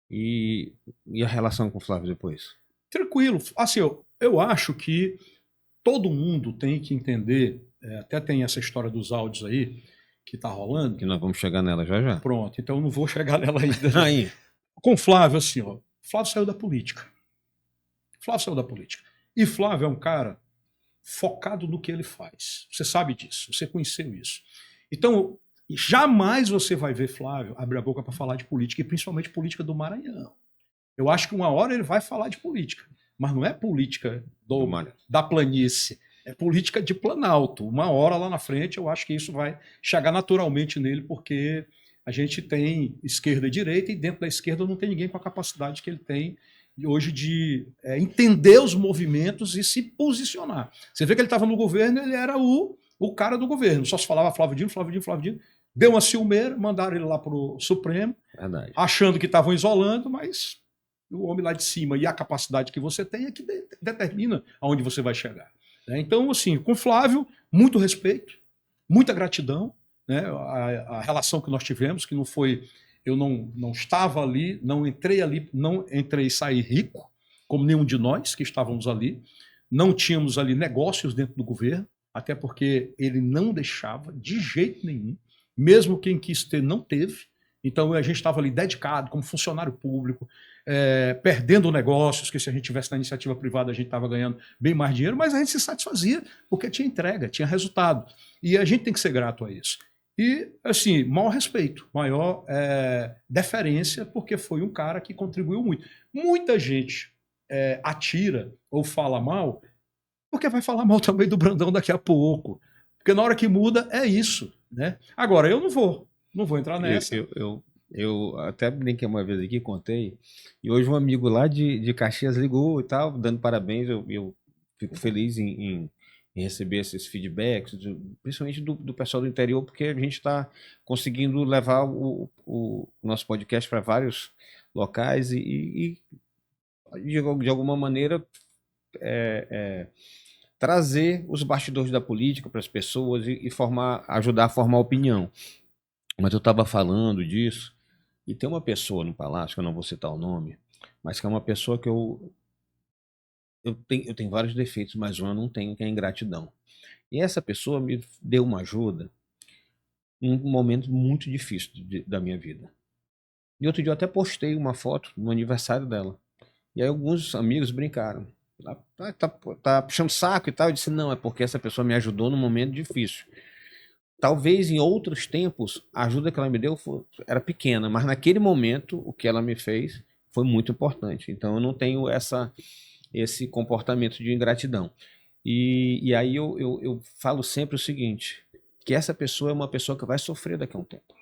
E, e a relação com o Flávio depois? Tranquilo. Assim, eu acho que todo mundo tem que entender, até tem essa história dos áudios aí que está rolando. Que nós vamos chegar nela já já. Pronto, então eu não vou chegar nela ainda. Aí. Com o Flávio, assim, ó, Flávio saiu da política. Flávio saiu da política. E Flávio é um cara focado no que ele faz. Você sabe disso, você conheceu isso. Então, jamais você vai ver Flávio abrir a boca para falar de política, e principalmente política do Maranhão. Eu acho que uma hora ele vai falar de política, mas não é política da planície, é política de Planalto. Uma hora lá na frente, eu acho que isso vai chegar naturalmente nele, porque a gente tem esquerda e direita, e dentro da esquerda não tem ninguém com a capacidade que ele tem hoje de entender os movimentos e se posicionar. Você vê que ele estava no governo, ele era o cara do governo, só se falava Flávio Dino, Flávio Dino, Flávio Dino. Deu uma ciumeira, mandaram ele lá para o Supremo, Verdade. achando que estavam isolando, mas o homem lá de cima e a capacidade que você tem é que determina aonde você vai chegar. Então, assim, com Flávio, muito respeito, muita gratidão, né? A relação que nós tivemos, que não foi... Eu não estava ali, não entrei e saí rico, como nenhum de nós que estávamos ali. Não tínhamos ali negócios dentro do governo, até porque ele não deixava de jeito nenhum. Mesmo quem quis ter, não teve. Então a gente estava ali dedicado, como funcionário público, perdendo negócios, que se a gente tivesse na iniciativa privada a gente estava ganhando bem mais dinheiro, mas a gente se satisfazia, porque tinha entrega, tinha resultado. E a gente tem que ser grato a isso. E, assim, maior respeito, maior deferência, porque foi um cara que contribuiu muito. Muita gente atira ou fala mal, porque vai falar mal também do Brandão daqui a pouco. Porque na hora que muda, é isso. Né? Agora, eu não vou entrar nessa. Eu até brinquei uma vez aqui, contei, e hoje um amigo lá de Caxias ligou e tal, dando parabéns, eu fico feliz em receber esses feedbacks, principalmente do pessoal do interior, porque a gente está conseguindo levar o nosso podcast para vários locais e de alguma maneira, trazer os bastidores da política para as pessoas e ajudar a formar opinião. Mas eu estava falando disso, e tem uma pessoa no palácio, que eu não vou citar o nome, mas que é uma pessoa que eu tenho vários defeitos, mas um eu não tenho, que é a ingratidão. E essa pessoa me deu uma ajuda em um momento muito difícil da minha vida. E outro dia eu até postei uma foto no aniversário dela. E aí alguns amigos brincaram. Tá puxando saco e tal. Eu disse, não, é porque essa pessoa me ajudou num momento difícil. Talvez em outros tempos a ajuda que ela me deu era pequena, mas naquele momento o que ela me fez foi muito importante. Então eu não tenho esse comportamento de ingratidão. E aí eu falo sempre o seguinte, que essa pessoa é uma pessoa que vai sofrer daqui a um tempo.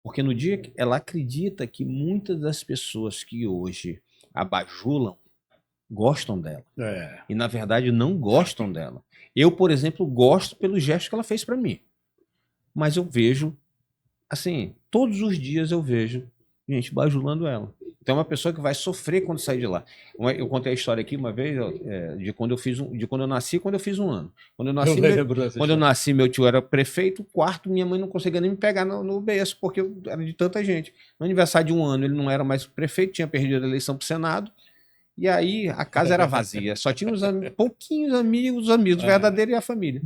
Porque no dia que ela acredita que muitas das pessoas que hoje a bajulam gostam dela. E na verdade não gostam dela. Eu, por exemplo, gosto pelo gesto que ela fez para mim. Mas eu vejo, assim, todos os dias eu vejo gente bajulando ela. Então é uma pessoa que vai sofrer quando sair de lá. Eu contei a história aqui uma vez de quando eu nasci e quando eu fiz um ano. Quando eu nasci, meu tio era prefeito, quarto, minha mãe não conseguia nem me pegar no berço, porque era de tanta gente. No aniversário de um ano ele não era mais prefeito, tinha perdido a eleição para o Senado, e aí a casa era vazia. Só tinha pouquinhos amigos, verdadeiros e a família.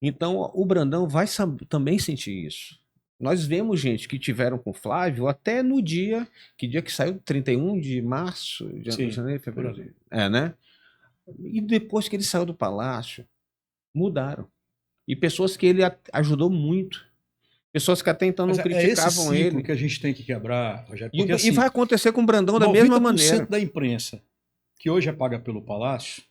Então o Brandão vai também sentir isso. Nós vemos gente que tiveram com o Flávio até no dia que saiu, 31 de março, de janeiro, fevereiro. Né? E depois que ele saiu do palácio, mudaram. E pessoas que ele ajudou muito. Pessoas que até então não criticavam ele. É esse que a gente tem que quebrar, Rogério. Porque, assim, e vai acontecer com o Brandão da mesma maneira. 90% da imprensa que hoje é paga pelo palácio,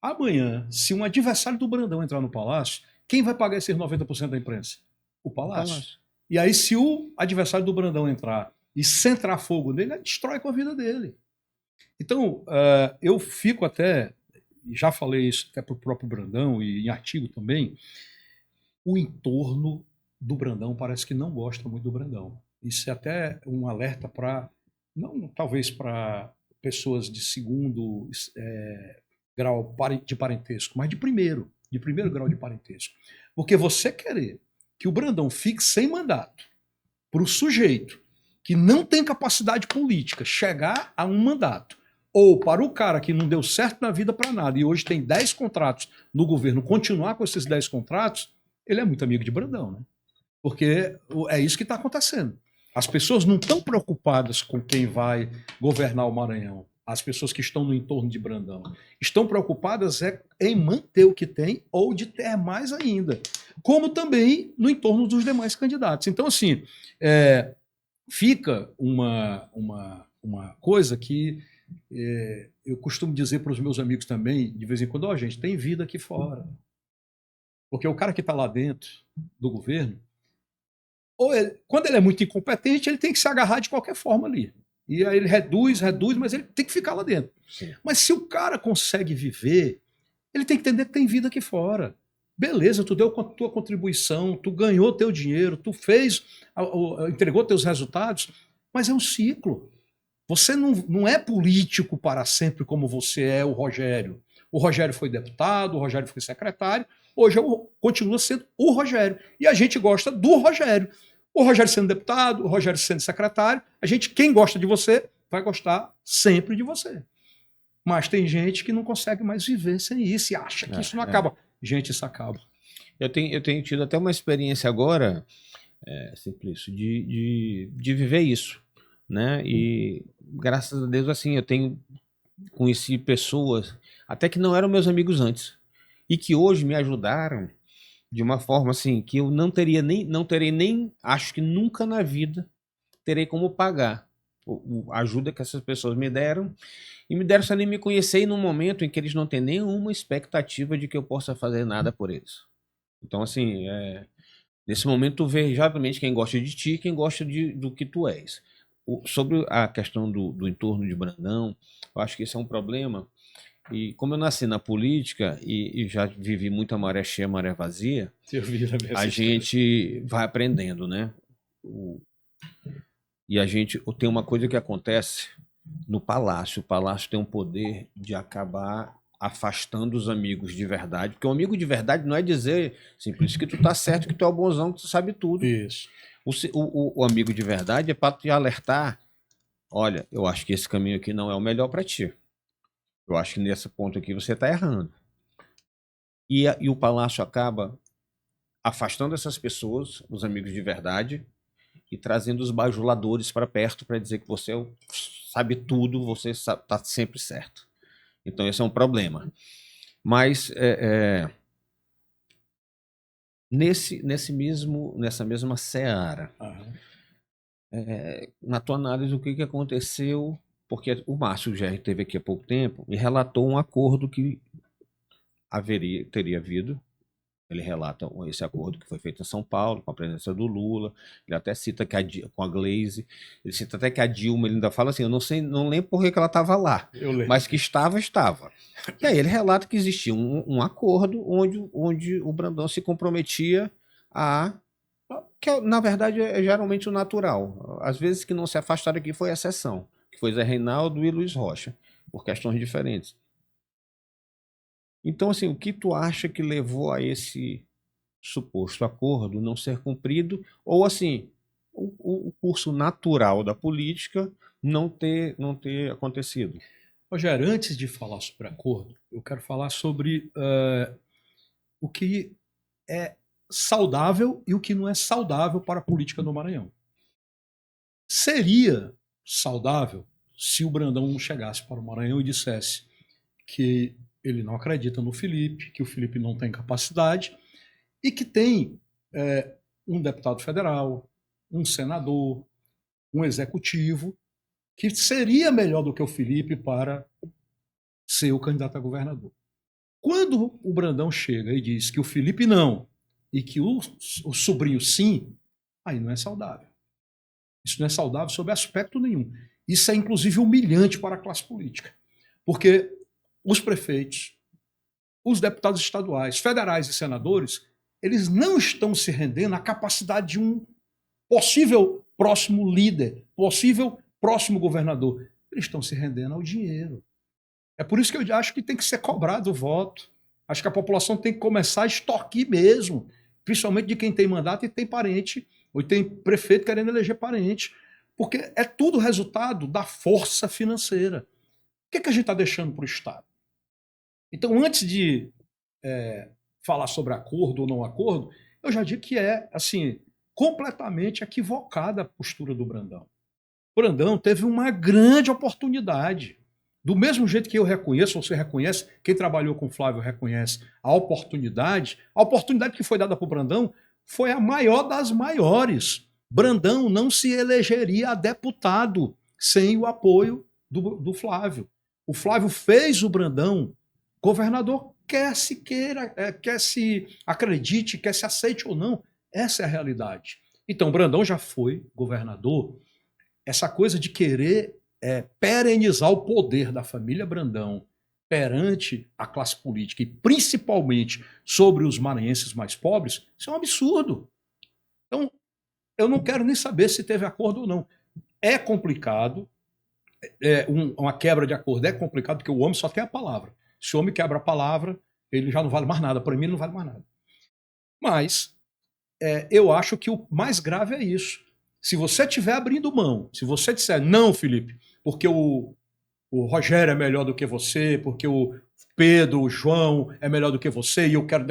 amanhã, se um adversário do Brandão entrar no palácio, quem vai pagar esses 90% da imprensa? O palácio. E aí, se o adversário do Brandão entrar e centrar fogo nele, ele destrói com a vida dele. Então, eu fico até, já falei isso até para o próprio Brandão e em artigo também, o entorno do Brandão parece que não gosta muito do Brandão. Isso é até um alerta para, não talvez para pessoas de segundo grau de parentesco, mas de primeiro grau de parentesco. Porque você querer que o Brandão fique sem mandato para o sujeito que não tem capacidade política chegar a um mandato, ou para o cara que não deu certo na vida para nada e hoje tem 10 contratos no governo, continuar com esses 10 contratos, ele é muito amigo de Brandão, né? Porque é isso que está acontecendo. As pessoas não estão preocupadas com quem vai governar o Maranhão. As pessoas que estão no entorno de Brandão estão preocupadas em manter o que tem ou de ter mais ainda, como também no entorno dos demais candidatos. Então, assim, fica uma coisa que eu costumo dizer para os meus amigos também, de vez em quando, gente, tem vida aqui fora. Porque o cara que está lá dentro do governo, quando ele é muito incompetente, ele tem que se agarrar de qualquer forma ali. E aí ele reduz, mas ele tem que ficar lá dentro. Sim. Mas se o cara consegue viver, ele tem que entender que tem vida aqui fora. Beleza, tu deu a tua contribuição, tu ganhou teu dinheiro, tu fez, entregou teus resultados, mas é um ciclo. Você não é político para sempre como você é o Rogério. O Rogério foi deputado, o Rogério foi secretário, hoje continua sendo o Rogério. E a gente gosta do Rogério. O Rogério sendo deputado, o Rogério sendo secretário, quem gosta de você, vai gostar sempre de você. Mas tem gente que não consegue mais viver sem isso e acha que isso não acaba. Gente, isso acaba. Eu tenho tido até uma experiência agora, Simplício, de viver isso, né? E graças a Deus, assim, eu conheci pessoas até que não eram meus amigos antes e que hoje me ajudaram de uma forma assim que eu não terei nem, acho que nunca na vida terei como pagar a ajuda que essas pessoas me deram, e me deram sem nem me conhecer, num momento em que eles não têm nenhuma expectativa de que eu possa fazer nada por eles. Então, assim, nesse momento tu vê exatamente quem gosta de ti, quem gosta do que tu és. Sobre a questão do entorno de Brandão, eu acho que esse é um problema. E como eu nasci na política e já vivi muita maré cheia, maré vazia, a gente vai aprendendo, né? E a gente tem uma coisa que acontece no palácio. O palácio tem um poder de acabar afastando os amigos de verdade, porque o amigo de verdade não é dizer simplesmente que tu tá certo, que tu é o bonzão, que tu sabe tudo. Isso. O amigo de verdade é para te alertar: olha, eu acho que esse caminho aqui não é o melhor para ti. Eu acho que nesse ponto aqui você está errando. E o palácio acaba afastando essas pessoas, os amigos de verdade, e trazendo os bajuladores para perto para dizer que você sabe tudo, você está sempre certo. Então esse é um problema. Mas nessa mesma seara, na tua análise, o que aconteceu? Porque o Márcio Gerri esteve aqui há pouco tempo e relatou um acordo que teria havido. Ele relata esse acordo que foi feito em São Paulo, com a presença do Lula. Ele até cita que com a Gleisi, ele cita até que a Dilma, ele ainda fala assim, eu não lembro por que ela estava lá, mas que estava. E aí ele relata que existia um acordo onde o Brandão se comprometia que na verdade é geralmente o natural. Às vezes que não se afastaram aqui foi a exceção, que foi Zé Reinaldo e Luiz Rocha, por questões diferentes. Então, assim, o que tu acha que levou a esse suposto acordo não ser cumprido, ou assim, o curso natural da política não ter acontecido? Rogério, antes de falar sobre acordo, eu quero falar sobre o que é saudável e o que não é saudável para a política do Maranhão. Seria saudável se o Brandão chegasse para o Maranhão e dissesse que ele não acredita no Felipe, que o Felipe não tem capacidade e que tem um deputado federal, um senador, um executivo que seria melhor do que o Felipe para ser o candidato a governador. Quando o Brandão chega e diz que o Felipe não e que o sobrinho sim, aí não é saudável. Isso não é saudável sob aspecto nenhum. Isso é inclusive humilhante para a classe política, porque os prefeitos, os deputados estaduais, federais e senadores, eles não estão se rendendo à capacidade de um possível próximo líder, possível próximo governador. Eles estão se rendendo ao dinheiro. É por isso que eu acho que tem que ser cobrado o voto. Acho que a população tem que começar a extorquir mesmo, principalmente de quem tem mandato e tem parente, ou tem prefeito querendo eleger parente. Porque é tudo resultado da força financeira. O que a gente está deixando para o Estado? Então, antes de falar sobre acordo ou não acordo, eu já digo que é, assim, completamente equivocada a postura do Brandão. O Brandão teve uma grande oportunidade. Do mesmo jeito que eu reconheço, você reconhece, quem trabalhou com o Flávio reconhece a oportunidade que foi dada para o Brandão foi a maior das maiores. Brandão não se elegeria a deputado sem o apoio do Flávio. O Flávio fez o Brandão governador, quer se queira, quer se acredite, quer se aceite ou não. Essa é a realidade. Então, Brandão já foi governador. Essa coisa de querer perenizar o poder da família Brandão perante a classe política e principalmente sobre os maranhenses mais pobres, isso é um absurdo. Então, eu não quero nem saber se teve acordo ou não. É complicado, uma quebra de acordo é complicado, porque o homem só tem a palavra. Se o homem quebra a palavra, ele já não vale mais nada. Para mim, ele não vale mais nada. Mas eu acho que o mais grave é isso. Se você estiver abrindo mão, se você disser, não, Felipe, porque o Rogério é melhor do que você, porque o Pedro, o João é melhor do que você, e eu quero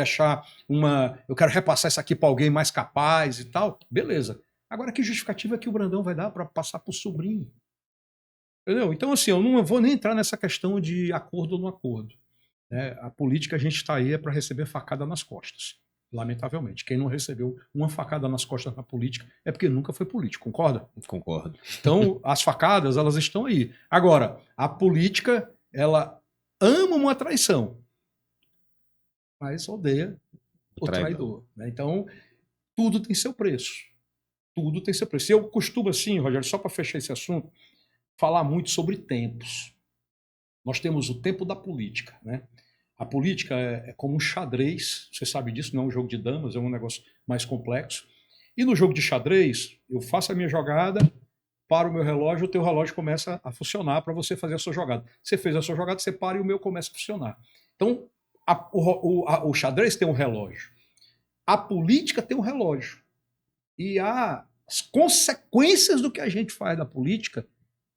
eu quero repassar isso aqui para alguém mais capaz e tal, beleza. Agora, que justificativa que o Brandão vai dar para passar para o sobrinho? Entendeu? Então, assim, eu não vou nem entrar nessa questão de acordo ou não acordo. A política, a gente está aí para receber facada nas costas. Lamentavelmente. Quem não recebeu uma facada nas costas na política é porque nunca foi político, concorda? Concordo. Então, as facadas, elas estão aí. Agora, a política, ela ama uma traição, mas odeia o traidor. Né? Então, tudo tem seu preço. Tudo tem seu preço. Eu costumo, assim, Rogério, só para fechar esse assunto, falar muito sobre tempos. Nós temos o tempo da política, né? A política é como um xadrez, você sabe disso, não é um jogo de damas, é um negócio mais complexo. E no jogo de xadrez, eu faço a minha jogada, paro o meu relógio, o teu relógio começa a funcionar para você fazer a sua jogada. Você fez a sua jogada, você para e o meu começa a funcionar. Então, o xadrez tem um relógio. A política tem um relógio. E as consequências do que a gente faz da política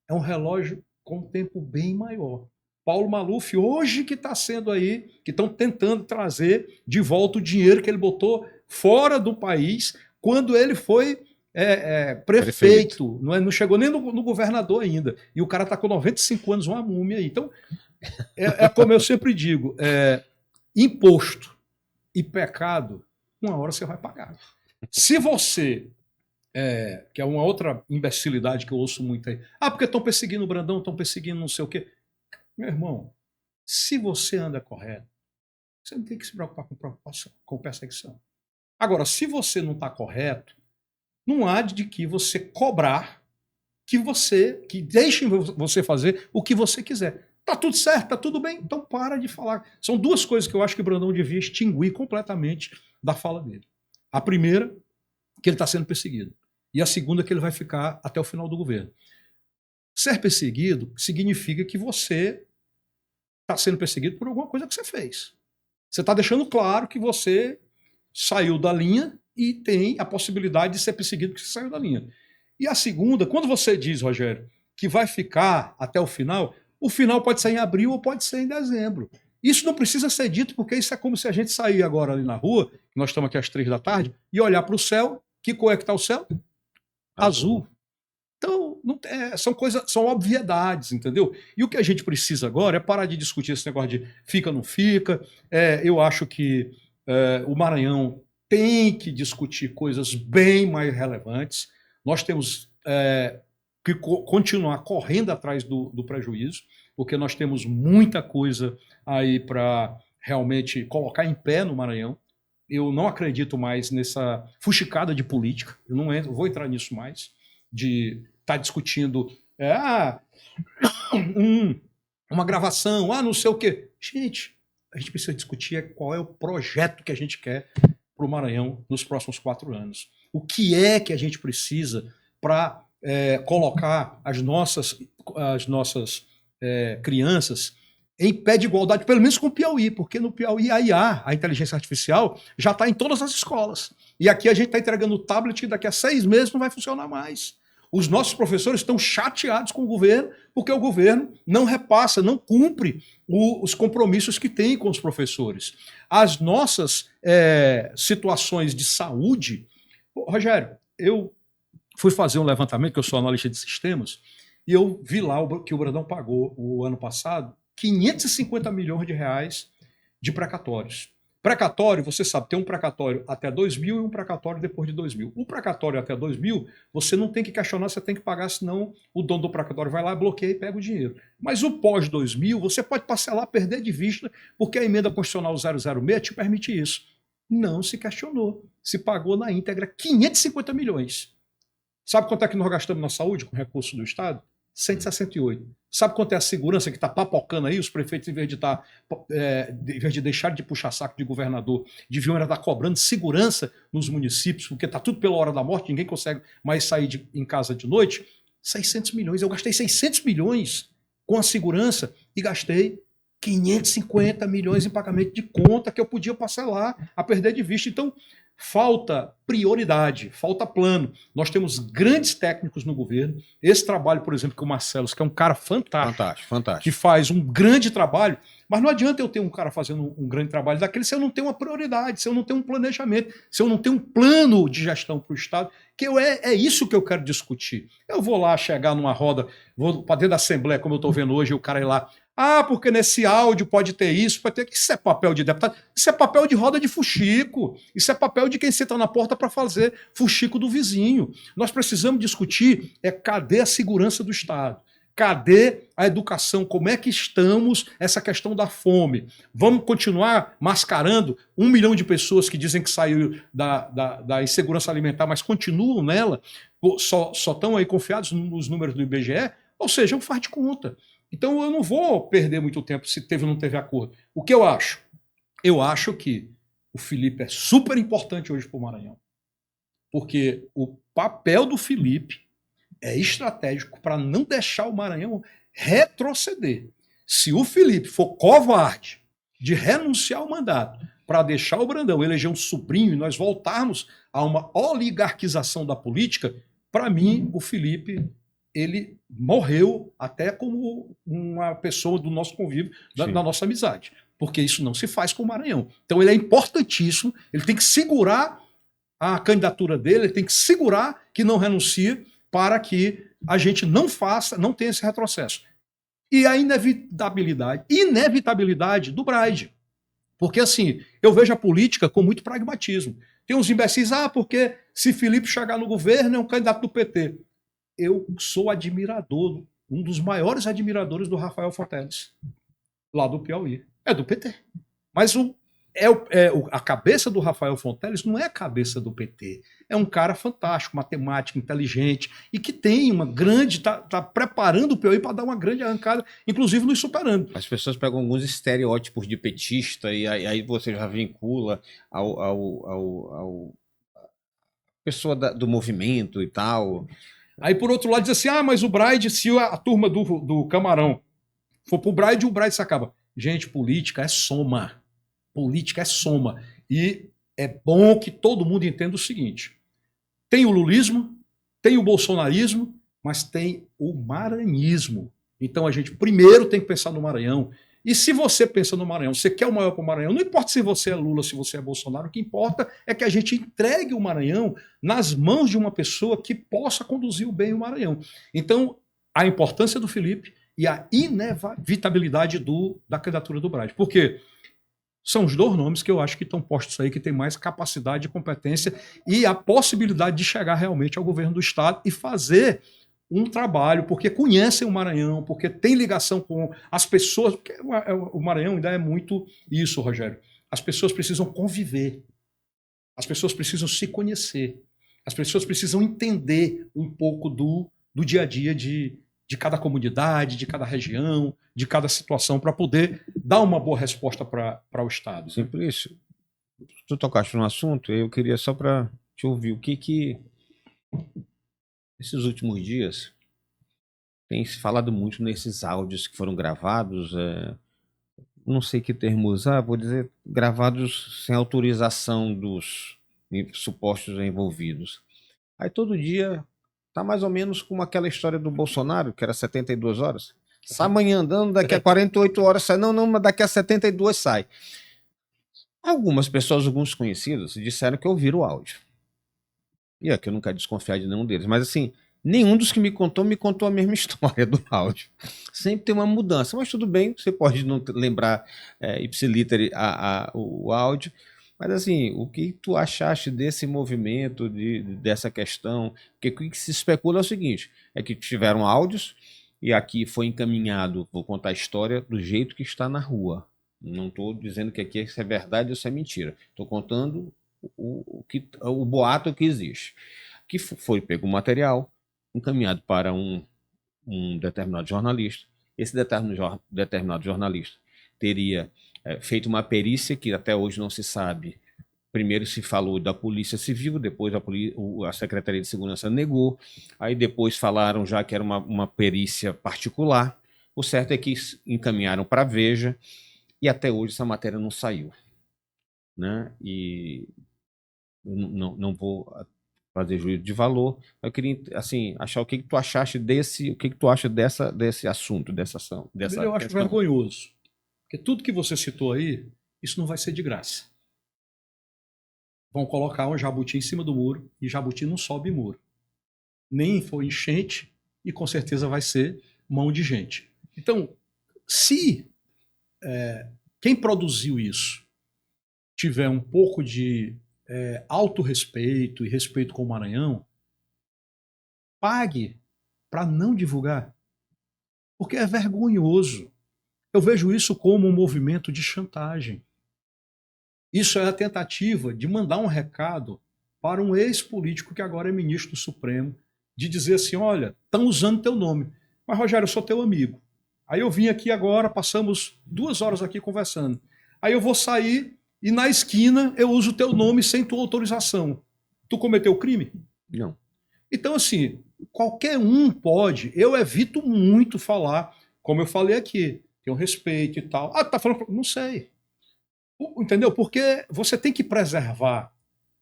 é um relógio com um tempo bem maior. Paulo Maluf, hoje que está sendo aí, que estão tentando trazer de volta o dinheiro que ele botou fora do país, quando ele foi prefeito. Não chegou nem no governador ainda. E o cara está com 95 anos, uma múmia aí. Então, como eu sempre digo, imposto e pecado, uma hora você vai pagar. Se você... que é uma outra imbecilidade que eu ouço muito aí. Porque estão perseguindo o Brandão, estão perseguindo não sei o quê. Meu irmão, se você anda correto, você não tem que se preocupar com perseguição. Agora, se você não está correto, não há de que você cobrar que deixem você fazer o que você quiser. Tá tudo certo, tá tudo bem, então para de falar. São duas coisas que eu acho que o Brandão devia extinguir completamente da fala dele. A primeira, que ele está sendo perseguido. E a segunda, que ele vai ficar até o final do governo. Ser perseguido significa que você está sendo perseguido por alguma coisa que você fez. Você está deixando claro que você saiu da linha e tem a possibilidade de ser perseguido porque você saiu da linha. E a segunda, quando você diz, Rogério, que vai ficar até o final pode ser em abril ou pode ser em dezembro. Isso não precisa ser dito, porque isso é como se a gente sair agora ali na rua, nós estamos aqui às 3 da tarde, e olhar para o céu. Que cor é que está o céu? Azul. Então, são obviedades, entendeu? E o que a gente precisa agora é parar de discutir esse negócio de fica ou não fica. Eu acho que o Maranhão tem que discutir coisas bem mais relevantes. Nós temos que continuar correndo atrás do prejuízo, porque nós temos muita coisa aí para realmente colocar em pé no Maranhão. Eu não acredito mais nessa fuxicada de política, eu não vou entrar nisso mais, de estar discutindo uma gravação, não sei o quê. Gente, a gente precisa discutir qual é o projeto que a gente quer para o Maranhão nos próximos 4 anos. O que é que a gente precisa para colocar as nossas crianças em pé de igualdade, pelo menos com o Piauí, porque no Piauí a IA, a inteligência artificial, já está em todas as escolas. E aqui a gente está entregando o tablet que daqui a 6 meses não vai funcionar mais. Os nossos professores estão chateados com o governo porque o governo não repassa, não cumpre os compromissos que tem com os professores. As nossas situações de saúde... Rogério, eu fui fazer um levantamento, que eu sou analista de sistemas, e eu vi lá que o Brandão pagou o ano passado 550 milhões de reais de precatórios. Precatório, você sabe, tem um precatório até 2.000 e um precatório depois de 2.000. O precatório até 2.000, você não tem que questionar, você tem que pagar, senão o dono do precatório vai lá, bloqueia e pega o dinheiro. Mas o pós 2.000, você pode parcelar, perder de vista, porque a emenda constitucional 006 te permite isso. Não se questionou. Se pagou na íntegra 550 milhões. Sabe quanto é que nós gastamos na saúde com recurso do Estado? 168. Sabe quanto é a segurança que está papocando aí? Os prefeitos, em vez de deixar de puxar saco de governador, deviam estar cobrando segurança nos municípios, porque está tudo pela hora da morte, ninguém consegue mais sair em casa de noite. 600 milhões. Eu gastei 600 milhões com a segurança e gastei 550 milhões em pagamento de conta que eu podia parcelar a perder de vista. Então, falta prioridade, falta plano. Nós temos grandes técnicos no governo. Esse trabalho, por exemplo, que o Marcelo, que é um cara fantástico, que faz um grande trabalho, mas não adianta eu ter um cara fazendo um grande trabalho daquele se eu não tenho uma prioridade, se eu não tenho um planejamento, se eu não tenho um plano de gestão para o Estado, que é isso que eu quero discutir. Eu vou lá chegar numa roda, vou para dentro da Assembleia, como eu estou vendo hoje, o cara ir lá, porque nesse áudio pode ter isso, pode ter... Isso é papel de deputado, isso é papel de roda de fuxico, isso é papel de quem senta na porta para fazer fuxico do vizinho. Nós precisamos discutir cadê a segurança do Estado? Cadê a educação? Como é que estamos essa questão da fome? Vamos continuar mascarando 1 milhão de pessoas que dizem que saiu da insegurança alimentar, mas continuam nela, só estão aí confiados nos números do IBGE? Ou seja, um faz de conta. Então eu não vou perder muito tempo se teve ou não teve acordo. O que eu acho? Eu acho que o Felipe é super importante hoje para o Maranhão. Porque o papel do Felipe é estratégico para não deixar o Maranhão retroceder. Se o Felipe for covarde de renunciar ao mandato para deixar o Brandão eleger um sobrinho e nós voltarmos a uma oligarquização da política, para mim, o Felipe... ele morreu até como uma pessoa do nosso convívio, da nossa amizade. Porque isso não se faz com o Maranhão. Então ele é importantíssimo, ele tem que segurar a candidatura dele, ele tem que segurar que não renuncie para que a gente não tenha esse retrocesso. E a inevitabilidade do Braide. Porque assim, eu vejo a política com muito pragmatismo. Tem uns imbecis, porque se Felipe chegar no governo é um candidato do PT. Eu sou admirador, um dos maiores admiradores do Rafael Fonteles, lá do Piauí. É do PT. Mas a cabeça do Rafael Fonteles não é a cabeça do PT. É um cara fantástico, matemático, inteligente, e que tem uma grande... Está preparando o Piauí para dar uma grande arrancada, inclusive nos superando. As pessoas pegam alguns estereótipos de petista e aí você já vincula ao pessoa do movimento e tal... Aí, por outro lado, diz assim, mas o Braide, se a turma do Camarão for pro Braide, o Braide se acaba. Gente, política é soma. Política é soma. E é bom que todo mundo entenda o seguinte. Tem o lulismo, tem o bolsonarismo, mas tem o maranhismo. Então a gente primeiro tem que pensar no Maranhão. E se você pensa no Maranhão, você quer o maior para o Maranhão, não importa se você é Lula, se você é Bolsonaro, o que importa é que a gente entregue o Maranhão nas mãos de uma pessoa que possa conduzir o bem o Maranhão. Então, a importância do Felipe e a inevitabilidade da candidatura do Braide. Por quê? São os dois nomes que eu acho que estão postos aí, que tem mais capacidade e competência e a possibilidade de chegar realmente ao governo do Estado e fazer um trabalho, porque conhecem o Maranhão, porque tem ligação com as pessoas, porque o Maranhão ainda é muito isso, Rogério. As pessoas precisam conviver, as pessoas precisam se conhecer, as pessoas precisam entender um pouco do dia a dia de cada comunidade, de cada região, de cada situação, para poder dar uma boa resposta para o Estado. Simplício, tu tocaste no assunto, eu queria só para te ouvir, o que esses últimos dias tem se falado muito nesses áudios que foram gravados, não sei que termo usar, vou dizer gravados sem autorização dos supostos envolvidos. Aí todo dia Tá mais ou menos como aquela história do Bolsonaro, que era 72 horas. Sai amanhã andando, daqui a 48 horas sai. Não, mas daqui a 72 sai. Algumas pessoas, alguns conhecidos, disseram que ouviram o áudio. E é que eu nunca desconfiar de nenhum deles. Mas assim, nenhum dos que me contou a mesma história do áudio. Sempre tem uma mudança. Mas tudo bem, você pode não lembrar ipsiliter o áudio. Mas assim, o que tu achaste desse movimento, dessa questão? Porque o que se especula é o seguinte, é que tiveram áudios e aqui foi encaminhado, vou contar a história do jeito que está na rua. Não estou dizendo que aqui isso é verdade ou isso é mentira. Estou contando o boato que existe. Que foi pego o material, encaminhado para um determinado jornalista. Esse determinado jornalista teria feito uma perícia que até hoje não se sabe. Primeiro se falou da Polícia Civil, depois a Secretaria de Segurança negou, aí depois falaram já que era uma perícia particular. O certo é que encaminharam para a Veja e até hoje essa matéria não saiu. Né? E não vou fazer juízo de valor. Eu queria assim, achar o que tu achaste o que tu acha desse assunto, dessa ação. Eu acho vergonhoso. Porque tudo que você citou aí, isso não vai ser de graça. Vão colocar um jabuti em cima do muro e jabuti não sobe muro. Nem foi enchente e com certeza vai ser mão de gente. Então, se quem produziu isso tiver um pouco de autorrespeito e respeito com o Maranhão, pague para não divulgar. Porque é vergonhoso. Eu vejo isso como um movimento de chantagem. Isso é a tentativa de mandar um recado para um ex-político que agora é ministro do Supremo, de dizer assim, olha, estão usando teu nome. Mas, Rogério, eu sou teu amigo. Aí eu vim aqui agora, passamos 2 horas aqui conversando. Aí eu vou sair e na esquina eu uso teu nome sem tua autorização. Tu cometeu crime? Não. Então, assim, qualquer um pode. Eu evito muito falar, como eu falei aqui, tenho respeito e tal. Ah, tá falando... Não sei. Entendeu? Porque você tem que preservar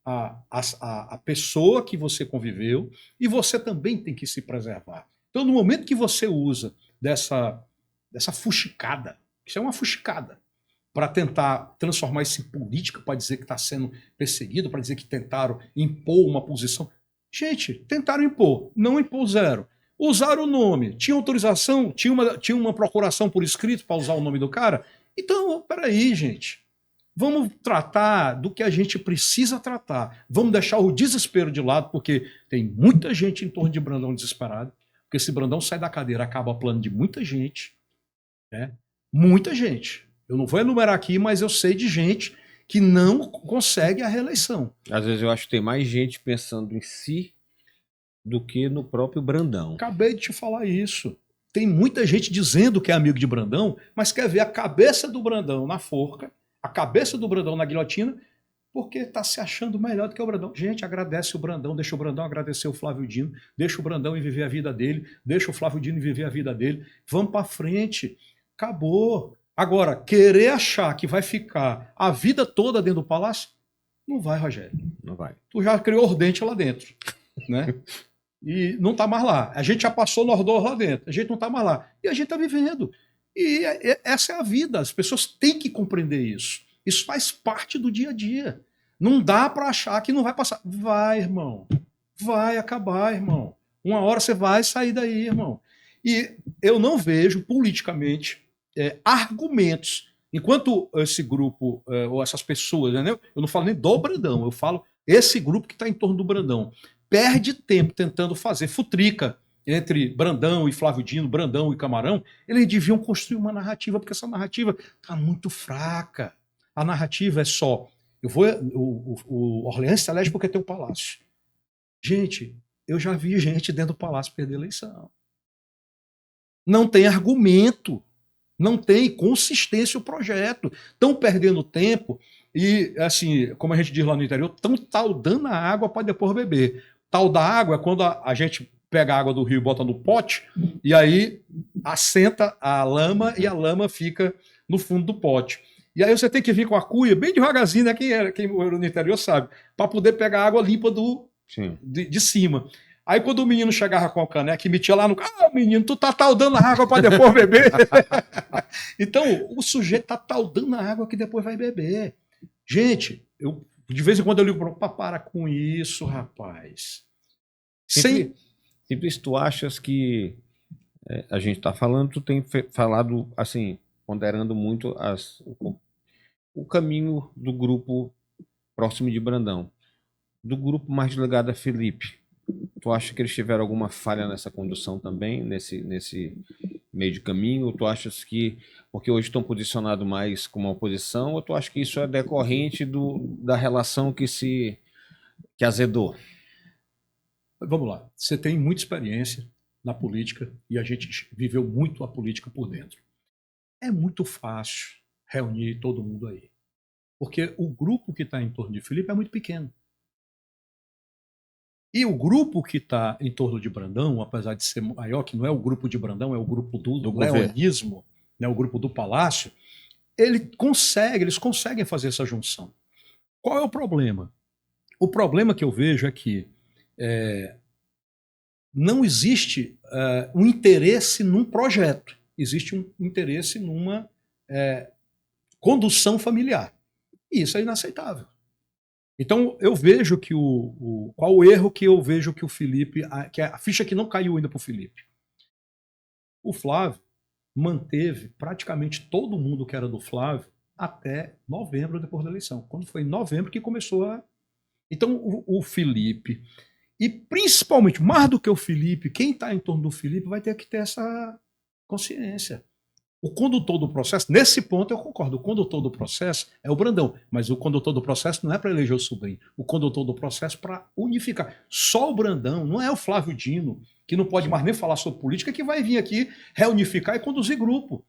a pessoa que você conviveu e você também tem que se preservar. Então, no momento que você usa dessa fuxicada, isso é uma fuxicada, para tentar transformar isso em política, para dizer que está sendo perseguido, para dizer que tentaram impor uma posição. Gente, tentaram impor, não impuseram. Usaram o nome, tinha autorização, tinha uma procuração por escrito para usar o nome do cara. Então, peraí, gente. Vamos tratar do que a gente precisa tratar. Vamos deixar o desespero de lado, porque tem muita gente em torno de Brandão desesperado. Porque se Brandão sai da cadeira, acaba o plano de muita gente. Né? Muita gente. Eu não vou enumerar aqui, mas eu sei de gente que não consegue a reeleição. Às vezes eu acho que tem mais gente pensando em si do que no próprio Brandão. Acabei de te falar isso. Tem muita gente dizendo que é amigo de Brandão, mas quer ver a cabeça do Brandão na forca, a cabeça do Brandão na guilhotina, porque está se achando melhor do que o Brandão. Gente, agradece o Brandão, deixa o Brandão agradecer o Flávio Dino, deixa o Brandão ir viver a vida dele, deixa o Flávio Dino viver a vida dele. Vamos para frente. Acabou. Agora, querer achar que vai ficar a vida toda dentro do palácio, não vai, Rogério. Não vai. Tu já criou ordente lá dentro, né? E não está mais lá. A gente já passou no Nordor lá dentro. A gente não está mais lá. E a gente está vivendo. E essa é a vida. As pessoas têm que compreender isso. Isso faz parte do dia a dia. Não dá para achar que não vai passar. Vai, irmão. Vai acabar, irmão. Uma hora você vai sair daí, irmão. E eu não vejo politicamente argumentos. Enquanto esse grupo, ou essas pessoas, né, eu não falo nem do Brandão, eu falo esse grupo que está em torno do Brandão, perde tempo tentando fazer futrica entre Brandão e Flávio Dino, Brandão e Camarão. Eles deviam construir uma narrativa, porque essa narrativa está muito fraca. A narrativa é só, o Orleans se elege porque tem o palácio. Gente, eu já vi gente dentro do palácio perder a eleição. Não tem argumento, não tem consistência o projeto. Estão perdendo tempo e, assim, como a gente diz lá no interior, estão taldando a água para depois beber. Tal da água é quando a gente pega a água do rio e bota no pote, e aí assenta a lama e a lama fica no fundo do pote. E aí você tem que vir com a cuia bem devagarzinho, né? Quem mora no interior sabe, para poder pegar a água limpa de cima. Aí quando o menino chegava com a caneca e metia lá no... Ah, menino, tu tá taudando a água para depois beber. Então, o sujeito tá taudando a água que depois vai beber. Gente, eu de vez em quando eu ligo para com isso, rapaz. Simples, tu achas que a gente está falando, tu tem falado assim, ponderando muito o caminho do grupo próximo de Brandão. Do grupo mais ligado a Felipe, tu acha que eles tiveram alguma falha nessa condução também, nesse meio de caminho? Ou tu achas que, porque hoje estão posicionados mais como oposição, ou tu acha que isso é decorrente da relação que azedou? Vamos lá. Você tem muita experiência na política e a gente viveu muito a política por dentro. É muito fácil reunir todo mundo aí. Porque o grupo que está em torno de Felipe é muito pequeno. E o grupo que está em torno de Brandão, apesar de ser maior, que não é o grupo de Brandão, é o grupo do leonismo, né, o grupo do Palácio, eles conseguem fazer essa junção. Qual é o problema? O problema que eu vejo é que não existe um interesse num projeto, existe um interesse numa condução familiar. E isso é inaceitável. Então, eu vejo que qual o erro que eu vejo que o Felipe, que a ficha que não caiu ainda para o Felipe. O Flávio manteve praticamente todo mundo que era do Flávio até novembro, depois da eleição. Quando foi em novembro que começou a... Então, o Felipe, e principalmente, mais do que o Felipe, quem está em torno do Felipe vai ter que ter essa consciência. O condutor do processo, nesse ponto eu concordo, o condutor do processo é o Brandão, mas o condutor do processo não é para eleger o sobrinho, o condutor do processo é para unificar. Só o Brandão, não é o Flávio Dino, que não pode mais nem falar sobre política, que vai vir aqui reunificar e conduzir grupo.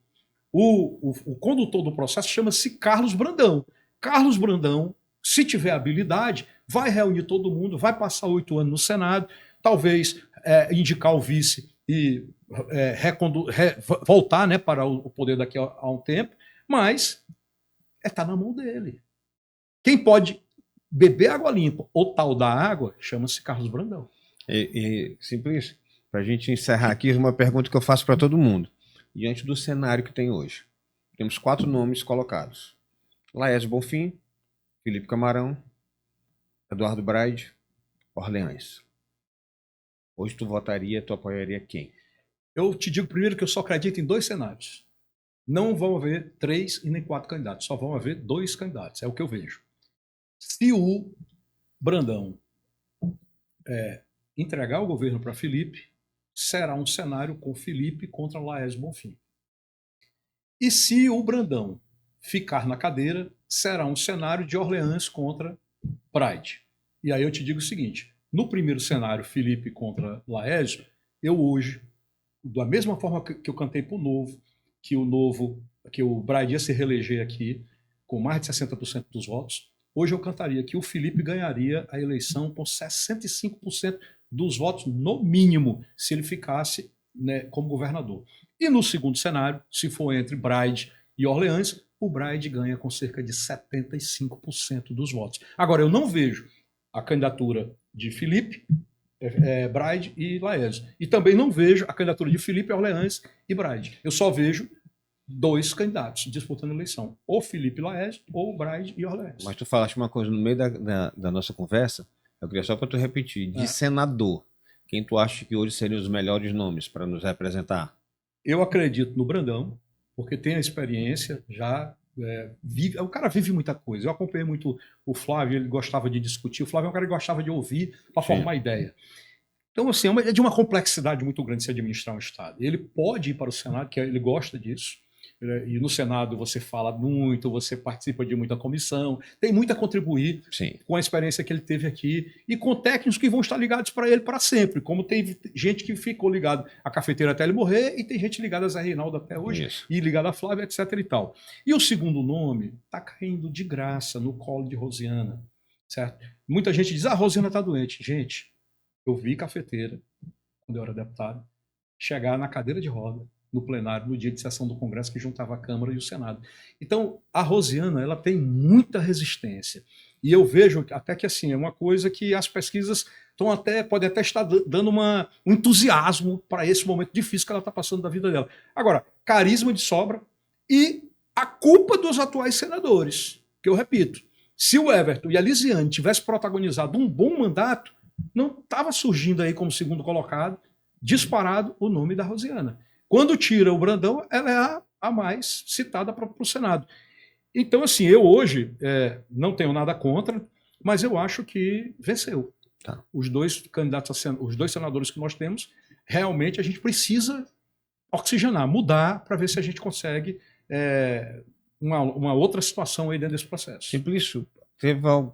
O condutor do processo chama-se Carlos Brandão. Carlos Brandão, se tiver habilidade, vai reunir todo mundo, vai passar 8 anos no Senado, talvez indicar o vice e voltar, né, para o poder daqui a um tempo, mas está na mão dele. Quem pode beber água limpa ou tal da água chama-se Carlos Brandão. Simples, para a gente encerrar aqui, uma pergunta que eu faço para todo mundo. Diante do cenário que tem hoje, temos 4 nomes colocados: Laércio Bonfim, Felipe Camarão, Eduardo Braide, Orleans. Hoje tu apoiaria quem? Eu te digo primeiro que eu só acredito em 2 cenários. Não vão haver 3 e nem 4 candidatos, só vão haver 2 candidatos, é o que eu vejo. Se o Brandão entregar o governo para Felipe, será um cenário com Felipe contra Laércio Bonfim. E se o Brandão ficar na cadeira, será um cenário de Orleans contra Braide. E aí eu te digo o seguinte, no primeiro cenário, Felipe contra Laércio, eu hoje, da mesma forma que eu cantei para o Novo, que o Braide ia se reeleger aqui com mais de 60% dos votos, hoje eu cantaria que o Felipe ganharia a eleição com 65% dos votos, no mínimo, se ele ficasse, né, como governador. E no segundo cenário, se for entre Braide e Orleans, o Braide ganha com cerca de 75% dos votos. Agora, eu não vejo a candidatura de Felipe, Braide e Laércio. E também não vejo a candidatura de Felipe, Orleans e Braide. Eu só vejo 2 candidatos disputando a eleição. Ou Felipe Laércio, ou Braide e Orleans. Mas tu falaste uma coisa no meio da nossa conversa, eu queria só para tu repetir. De senador, quem tu acha que hoje seriam os melhores nomes para nos representar? Eu acredito no Brandão, porque tem a experiência, já o cara vive muita coisa. Eu acompanhei muito o Flávio, ele gostava de discutir. O Flávio é um cara que gostava de ouvir para formar ideia. Então, assim, é de uma complexidade muito grande se administrar um Estado. Ele pode ir para o Senado, que ele gosta disso. E no Senado você fala muito, você participa de muita comissão, tem muito a contribuir com a experiência que ele teve aqui e com técnicos que vão estar ligados para ele para sempre, como tem gente que ficou ligado à cafeteira até ele morrer e tem gente ligada a Zé Reinaldo até hoje e ligada a Flávia, etc. e tal. E o segundo nome está caindo de graça no colo de Rosiana, certo? Muita gente diz, Rosiana está doente. Gente, eu vi cafeteira, quando eu era deputado, chegar na cadeira de roda, no plenário, no dia de sessão do Congresso, que juntava a Câmara e o Senado. Então, a Rosiana, ela tem muita resistência. E eu vejo até que assim, é uma coisa que as pesquisas podem até estar dando um entusiasmo para esse momento difícil que ela está passando da vida dela. Agora, carisma de sobra e a culpa dos atuais senadores, que eu repito, se o Everton e a Lisiane tivessem protagonizado um bom mandato, não estava surgindo aí como segundo colocado, disparado, o nome da Rosiana. Quando tira o Brandão, ela é a mais citada para o Senado. Então, assim, eu hoje não tenho nada contra, mas eu acho que venceu. Tá. Os dois candidatos, os dois senadores que nós temos, realmente a gente precisa oxigenar, mudar, para ver se a gente consegue uma outra situação aí dentro desse processo. Simplício,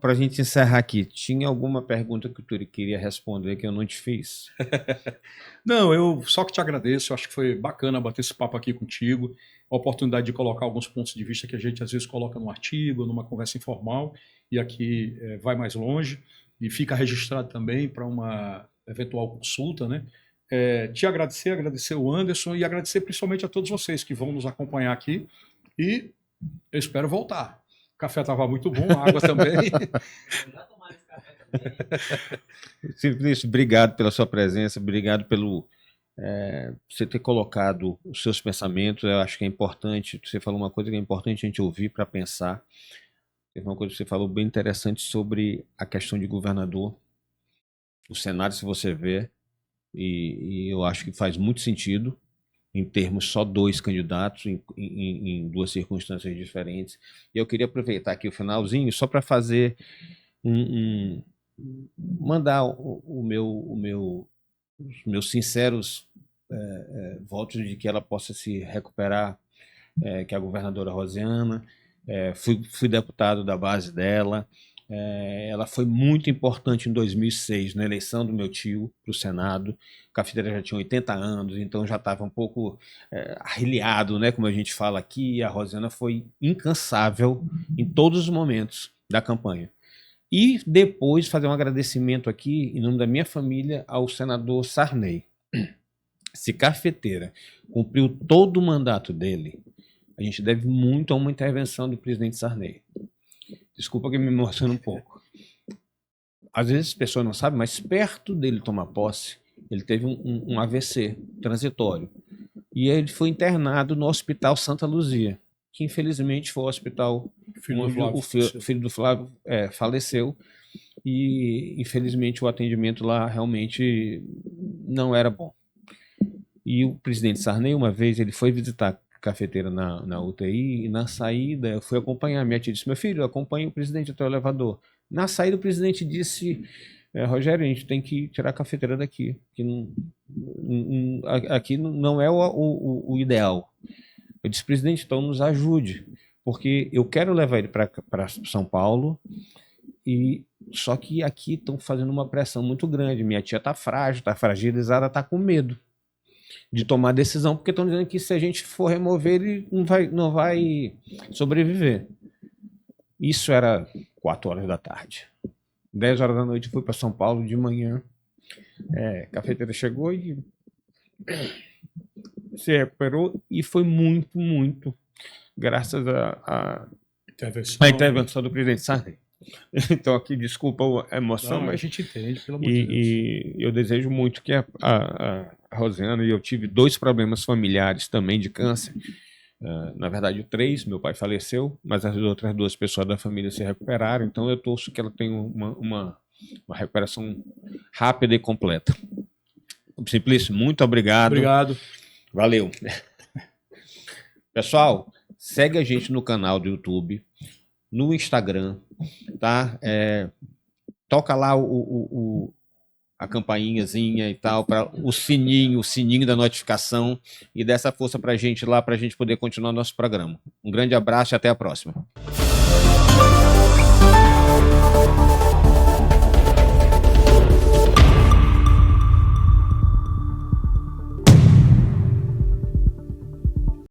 para a gente encerrar aqui, tinha alguma pergunta que tu queria responder que eu não te fiz? Não, eu só que te agradeço, eu acho que foi bacana bater esse papo aqui contigo, a oportunidade de colocar alguns pontos de vista que a gente às vezes coloca num artigo, numa conversa informal, e aqui vai mais longe, e fica registrado também para uma eventual consulta, né? Te agradecer o Anderson e agradecer principalmente a todos vocês que vão nos acompanhar aqui, e eu espero voltar. O café estava muito bom, a água também. Simplício, obrigado pela sua presença, obrigado pelo você ter colocado os seus pensamentos. Eu acho que é importante, você falou uma coisa que é importante a gente ouvir para pensar. Teve uma coisa que você falou bem interessante sobre a questão de governador. O cenário, se você vê, e eu acho que faz muito sentido, em termos só dois candidatos, em duas circunstâncias diferentes. E eu queria aproveitar aqui o finalzinho só para fazer mandar os meus sinceros votos de que ela possa se recuperar, que é a governadora Rosiana. Fui deputado da base dela. Ela foi muito importante em 2006, na eleição do meu tio para o Senado. O Cafeteira já tinha 80 anos, então já estava um pouco arrilhado, né, como a gente fala aqui. A Rosiana foi incansável em todos os momentos da campanha. E depois fazer um agradecimento aqui, em nome da minha família, ao senador Sarney. Se Cafeteira cumpriu todo o mandato dele, a gente deve muito a uma intervenção do presidente Sarney. Desculpa que me emociona um pouco. Às vezes as pessoas não sabem, mas perto dele tomar posse, ele teve um AVC transitório. E ele foi internado no Hospital Santa Luzia, que infelizmente foi o hospital onde o filho do Flávio faleceu. E infelizmente o atendimento lá realmente não era bom. E o presidente Sarney, uma vez, ele foi visitar Cafeteira na UTI, e na saída eu fui acompanhar. Minha tia disse: meu filho, acompanhe o presidente até o elevador. Na saída o presidente disse: Rogério, a gente tem que tirar a Cafeteira daqui, que aqui não é o ideal. Eu disse: presidente, então nos ajude, porque eu quero levar ele para São Paulo, só que aqui estão fazendo uma pressão muito grande. Minha tia está frágil, está fragilizada, está com medo de tomar decisão, porque estão dizendo que se a gente for remover, ele não vai sobreviver. Isso era 4 horas da tarde. 10 horas da noite fui para São Paulo de manhã. Cafeteira chegou e se recuperou, e foi muito, muito graças à intervenção do presidente Sarney. Então aqui, desculpa a emoção, mas a gente entende, pelo amor de Deus. E eu desejo muito que a Rosiana, e eu tive 2 problemas familiares também de câncer, na verdade 3, meu pai faleceu, mas as outras 2 pessoas da família se recuperaram, então eu torço que ela tenha uma recuperação rápida e completa. Simplício, muito obrigado. Obrigado. Valeu. Pessoal, segue a gente no canal do YouTube, no Instagram, tá? Toca lá a campainhazinha e tal, para o sininho da notificação, e dá essa força pra gente lá, pra gente poder continuar nosso programa. Um grande abraço e até a próxima.